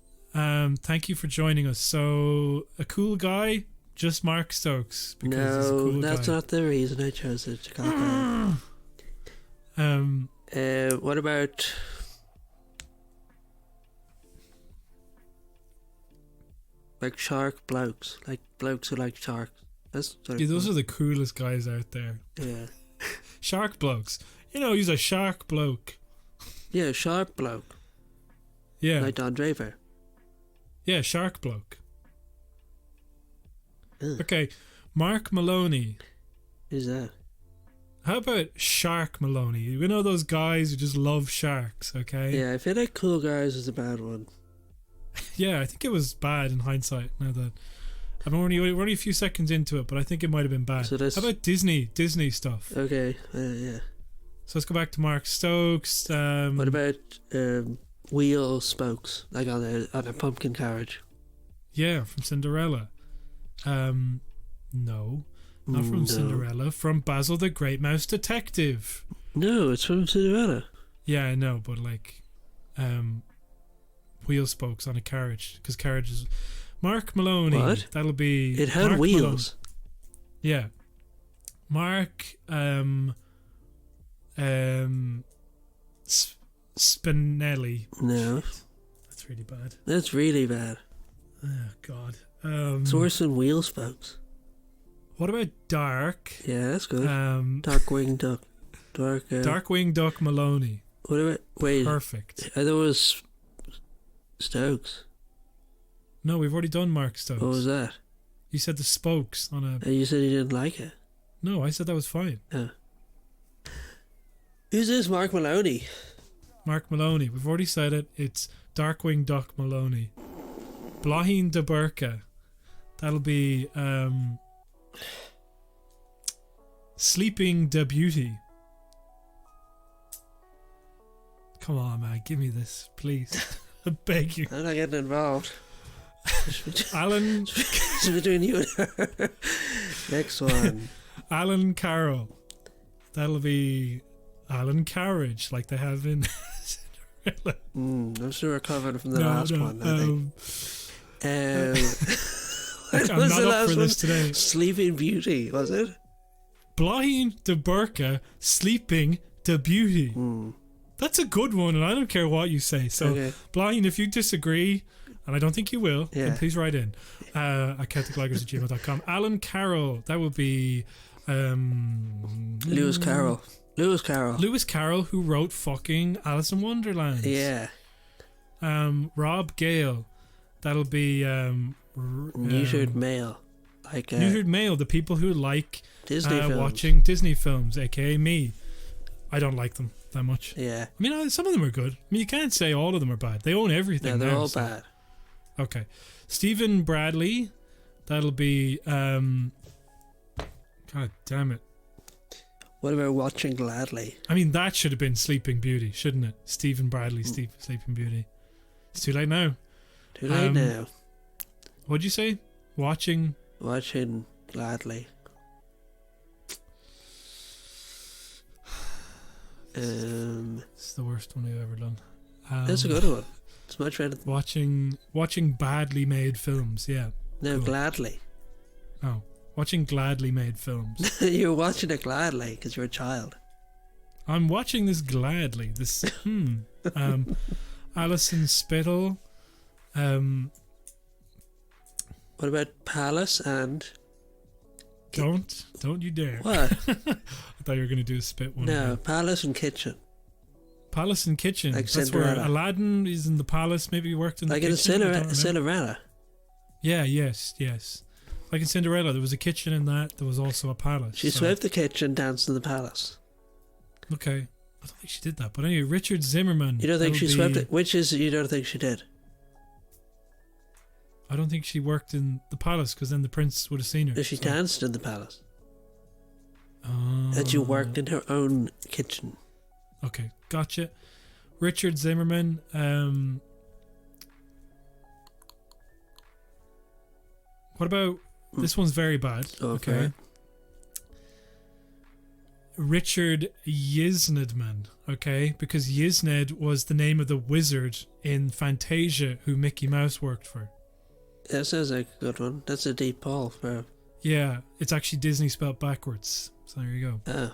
Thank you for joining us. So, a cool guy, just Mark Stokes. Because he's a cool that's guy. not the reason I chose it. What about like shark blokes? Like blokes who like sharks. That's those are the coolest guys out there. Yeah. Shark blokes. You know, he's a shark bloke. Yeah, shark bloke. Yeah. Like Don Draper. Yeah, shark bloke. Ugh. Okay, Mark Maloney. Who's that? How about Shark Maloney? You know those guys who just love sharks, okay? Yeah, I feel like Cool Guys is a bad one. Yeah, I think it was bad in hindsight. Now that we're only a few seconds into it, but I think it might have been bad. So how about Disney stuff? Okay, yeah. So let's go back to Mark Stokes. What about wheel spokes, like on a pumpkin carriage? Yeah, from Cinderella. No, not from Cinderella. From Basil the Great Mouse Detective. No, it's from Cinderella. Yeah, I know, but like, wheel spokes on a carriage, because carriages. Mark Maloney. What? That'll be. It had Mark wheels. Maloney. Yeah. Mark. Spinelli. No. That's really bad. That's really bad. Oh God. It's worse than wheel spokes. What about Dark? Yeah, that's good. Darkwing Duck. Darkwing Duck Maloney. What about... Wait. Perfect. I thought it was Stokes. No, we've already done Mark Stokes. What was that? You said the spokes on a... You said you didn't like it. No, I said that was fine. Oh. Who's this Mark Maloney? Mark Maloney. We've already said it. It's Darkwing Duck Maloney. Blahin de Burka. That'll be Sleeping the Beauty. Come on, man, give me this, please. I beg you. I'm not getting involved. Alan. It's between you and her. Next one. Alan Carroll. That'll be Alan Carriage, like they have in Cinderella. I'm still recovering from the last one, I think. I'm not up for this today. Sleeping Beauty, was it? Blind the Burqa, Sleeping the Beauty. That's a good one, and I don't care what you say. So, okay. Blind, if you disagree, and I don't think you will, Yeah. then please write in at CelticLigers@gmail.com. Alan Carroll, that would be Lewis Carroll. Lewis Carroll, who wrote fucking Alice in Wonderland. Yeah. Rob Gale, that'll be neutered male. Like neutered male, the people who like Disney films. watching Disney films, aka me. I don't like them that much. Yeah. I mean, some of them are good. I mean, you can't say all of them are bad. They own everything. Yeah, they're now, all so. bad. Okay. Stephen Bradley, that'll be God damn it. What about Watching Gladly? I mean, that should have been Sleeping Beauty, shouldn't it? Stephen Bradley, Sleeping Beauty. It's too late now. Too late now. What'd you say? Watching Gladly. It's the worst one I've ever done. That's a good one. It's much better. Watching badly made films, yeah. No, cool. Gladly. Oh, watching gladly made films. You're watching it gladly because you're a child. I'm watching this gladly. This Alison Spittle. What about Palace and? Don't you dare! What? I thought you were going to do a spit one. No, again. Palace and Kitchen. Palace and Kitchen. Like That's Cinderella. where Aladdin is in the palace. Maybe he worked in the like kitchen. in Cinderella. Yeah. Yes. Like in Cinderella, there was a kitchen in that. There was also a palace. She swept the kitchen, danced in the palace. Okay, I don't think she did that. But anyway, Richard Zimmerman. You don't think she swept it? Which is you don't think she did? I don't think she worked in the palace because then the prince would have seen her. She danced in the palace. Oh. And she worked in her own kitchen. Okay, gotcha. Richard Zimmerman. What about this one's very bad. Okay. Richard Yznedman. Okay, because Yzned was the name of the wizard in Fantasia who Mickey Mouse worked for. That sounds like a good one. That's a deep pull for. Yeah, it's actually Disney spelled backwards. So there you go. Ah.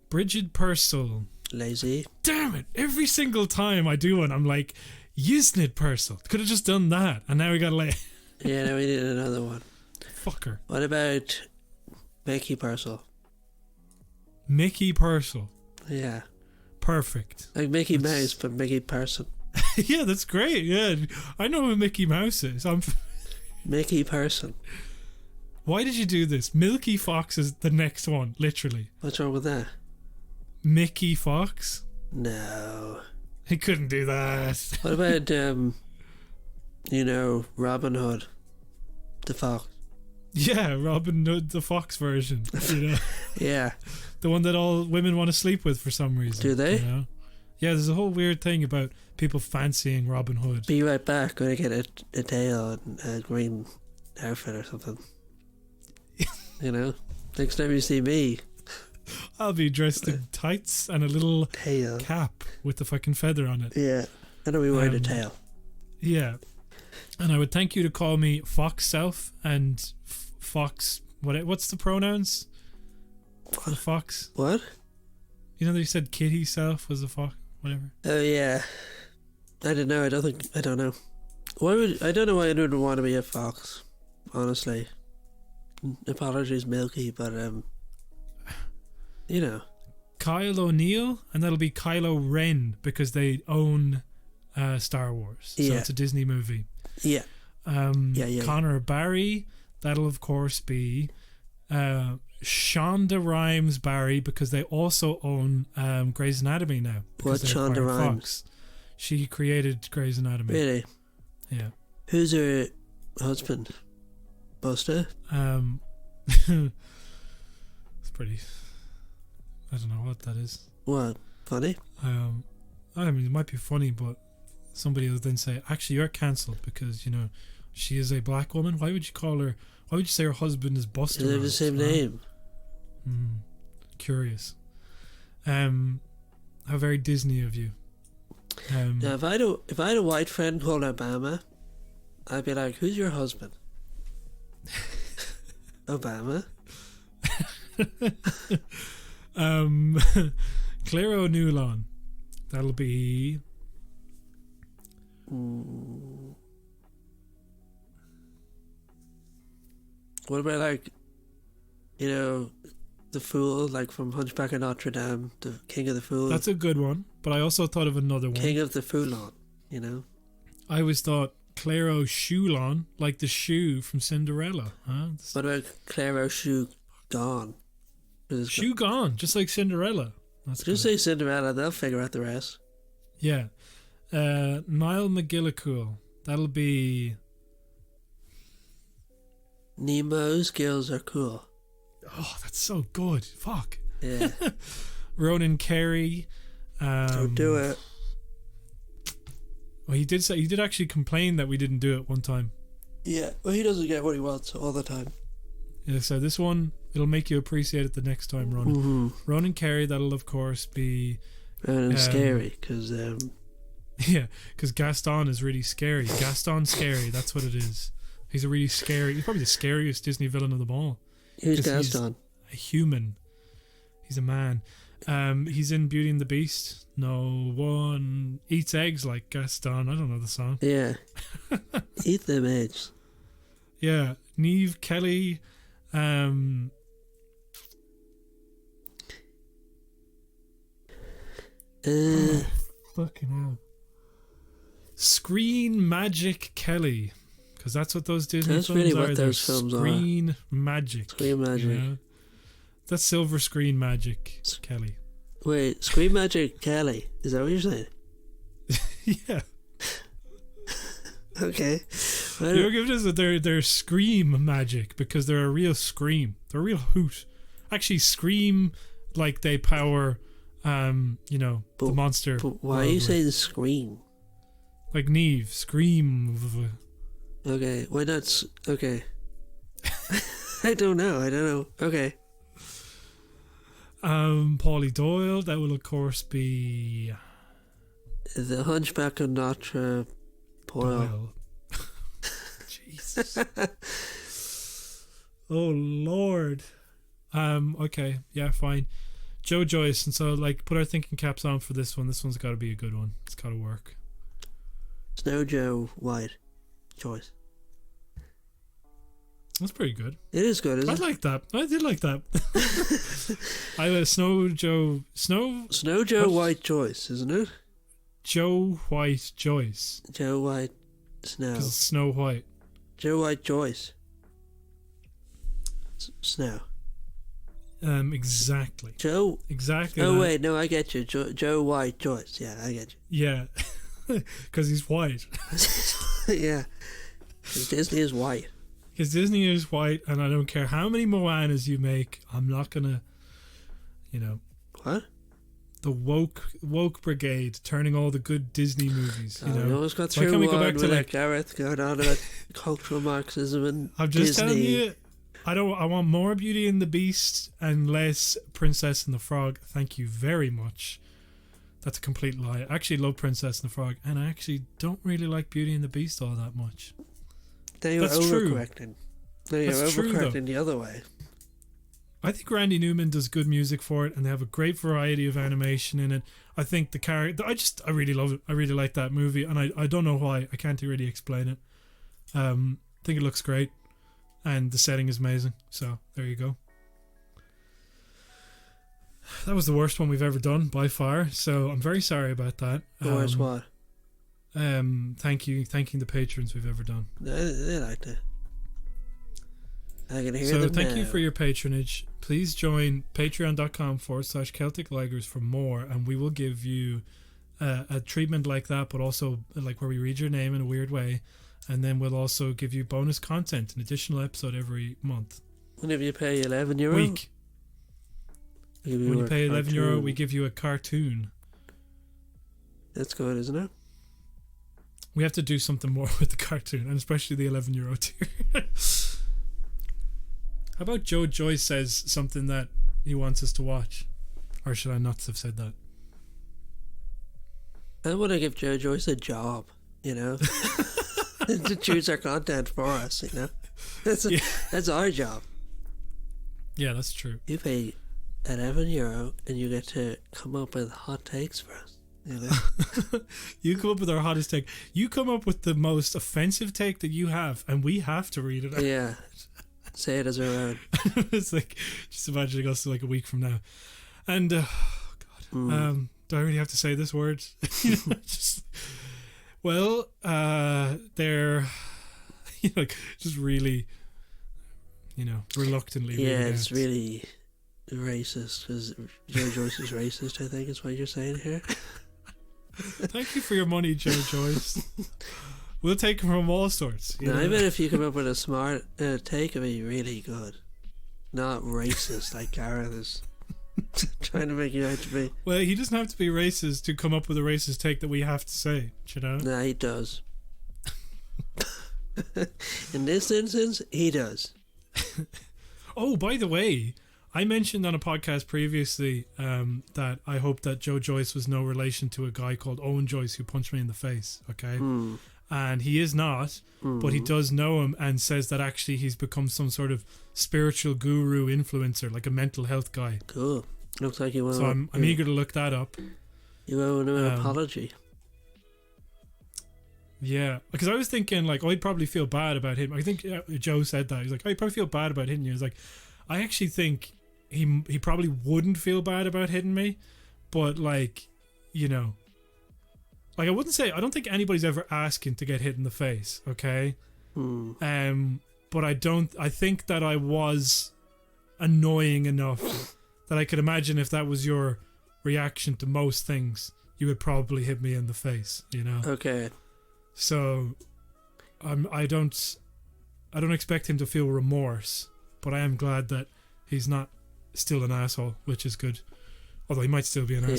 Bridget Purcell. Lazy. Damn it! Every single time I do one, I'm like, Yzned Purcell. Could have just done that, and now we got like. Yeah, now we need another one. Fucker. What about Mickey Purcell? Mickey Purcell. Yeah. Perfect. Like Mickey Mouse, but Mickey Person. Yeah, that's great. Yeah, I know who Mickey Mouse is. Mickey Person. Why did you do this? Milky Fox is the next one, literally. What's wrong with that? Mickey Fox? No. He couldn't do that. What about, Robin Hood? The Fox. Yeah, Robin Hood, the Fox version. You know? Yeah. The one that all women want to sleep with for some reason. Do they? You know? Yeah, there's a whole weird thing about people fancying Robin Hood. Be right back. Going to get a tail and a green outfit or something. Next time you see me, I'll be dressed in tights and a little tail cap with the fucking feather on it. Yeah, and I'll be wearing a tail. Yeah, and I would thank you to call me Fox Self and Fox. What's the pronouns for the fox? What? You know, they said Kitty Self was a fox. Whatever. Oh yeah, I don't know. I don't know. I don't know why I would want to be a fox. Honestly, apologies, Milky, but Kyle O'Neill, and that'll be Kylo Ren because they own Star Wars. So it's a Disney movie. Yeah. Connor Barry, that'll of course be Shonda Rhimes Barry because they also own Grey's Anatomy now. What's Shonda Rhimes? She created Grey's Anatomy. Really? Yeah. Who's her husband? Buster. It's pretty. I don't know what that is. What? Funny? I mean, it might be funny, but somebody will then say, "Actually, you're cancelled because she is a black woman. Why would you call her? Why would you say her husband is Buster?" They have the same name. Curious. How very Disney of you. Now, if I had a white friend called Obama, I'd be like, "Who's your husband?" Obama. Claire O'Neill. That'll be. What about like, the Fool, like from Hunchback of Notre Dame, the King of the Fool. That's a good one, but I also thought of another one. King of the Foulon, I always thought Claire O'Shoulon, like the shoe from Cinderella. Huh? What about Claire O'Shoe Gone? Shoe gone, just like Cinderella. That's just good. say Cinderella, they'll figure out the rest. Yeah. Niall McGillicuddy. That'll be... Nemo's Gills Are Cool. Oh, that's so good. Fuck. Yeah. Ronan Carey. Don't do it. Well, he did actually complain that we didn't do it one time. Yeah, well, he doesn't get what he wants all the time. Yeah, so this one, it'll make you appreciate it the next time, Ronan. Mm-hmm. Ronan Carey, that'll of course be... And scary, because... yeah, because Gaston is really scary. Gaston Scary, that's what it is. He's probably the scariest Disney villain of them all. Who's Gaston? He's a human. He's a man. He's in Beauty and the Beast. No one eats eggs like Gaston. I don't know the song. Yeah. Eat them eggs. Yeah. Niamh Kelly. Oh, fucking hell. Screen Magic Kelly. Because that's what those Disney that's films really are. what those films Screen Magic. Screen Magic. That's Silver Screen Magic Kelly. Wait, Screen Magic Kelly. Is that what you're saying? Yeah. Okay. You're giving us that they're scream magic because they're a real scream. They're a real hoot. Actually, scream like they power, the monster. But why are you saying scream? Like Niamh, scream. Okay, why not? Okay. I don't know. Okay. Paulie Doyle. That will of course be The Hunchback of Notre Doyle. Jesus. Oh Lord. Okay, yeah, fine. Joe Joyce, and so put our thinking caps on for this one. This one's got to be a good one. It's got to work. Snow Joe White Joyce. That's pretty good. It is good, isn't it? I like that. I did like that. I Snow Joe White Joyce, isn't it? Joe White Joyce. Joe White Snow. 'Cause it's Snow White. Joe White Joyce. Snow. Exactly. Joe. Exactly. Oh wait, no, I get you. Joe White Joyce. Yeah, I get you. Yeah, because he's white. Yeah, because Disney is white. Because Disney is white, and I don't care how many Moanas you make. I'm not gonna, What? The woke brigade turning all the good Disney movies. You always got through can we go one back to with Gareth going on about cultural Marxism and I'm just Disney. telling you. I want more Beauty and the Beast and less Princess and the Frog. Thank you very much. That's a complete lie. I actually love Princess and the Frog, and I actually don't really like Beauty and the Beast all that much. Then you're overcorrecting. Then you're overcorrecting the other way. I think Randy Newman does good music for it, and they have a great variety of animation in it. I think the character, I really love it. I really like that movie, and I don't know why. I can't really explain it. I think it looks great, and the setting is amazing. So there you go. That was the worst one we've ever done by far. So I'm very sorry about that. The worst what? Thanking the patrons we've ever done. They liked it. I can hear so them thank now. you for your patronage. Please join patreon.com/Celtic Ligers for more, and we will give you a treatment like that, but also like where we read your name in a weird way, And then we'll also give you bonus content, an additional episode every month. And if you pay €11, Week. When you pay €11, we give you a cartoon. That's good, isn't it? We have to do something more with the cartoon, and especially the €11 tier. How about Joe Joyce says something that he wants us to watch? Or should I not have said that? I want to give Joe Joyce a job, you know? To choose our content for us, you know? That's our job. Yeah, that's true. You pay €11 and you get to come up with hot takes for us. You know? You come up with our hottest take. You come up with the most offensive take that you have, and we have to read it out. Yeah. Say it as our own. It's like, just imagining us like a week from now. And, do I really have to say this word? They're, just really, reluctantly. Yeah, it's really racist, because Joe Joyce is racist, I think is what you're saying here. Thank you for your money, Joe Joyce. We'll take from all sorts. I bet if you come up with a smart take, it'd be really good. Not racist like Gareth is trying to make you out to be. Well, he doesn't have to be racist to come up with a racist take that we have to say, you know? Nah, he does. In this instance, he does. Oh, by the way, I mentioned on a podcast previously that I hope that Joe Joyce was no relation to a guy called Owen Joyce who punched me in the face, okay? And he is not, but he does know him and says that actually he's become some sort of spiritual guru influencer, like a mental health guy. Cool. Looks like you want So I'm eager to look that up. You owe him an apology. Yeah, because I was thinking, like, I'd probably feel bad about him. I think Joe said that. He's like, I'd probably feel bad about hitting you. He's like, I actually think he probably wouldn't feel bad about hitting me, but like, like I wouldn't say, I don't think anybody's ever asking to get hit in the face, okay? But I think that I was annoying enough that I could imagine if that was your reaction to most things, you would probably hit me in the face, Okay. So I don't expect him to feel remorse, but I am glad that he's not still an asshole, which is good. Although he might still be an asshole.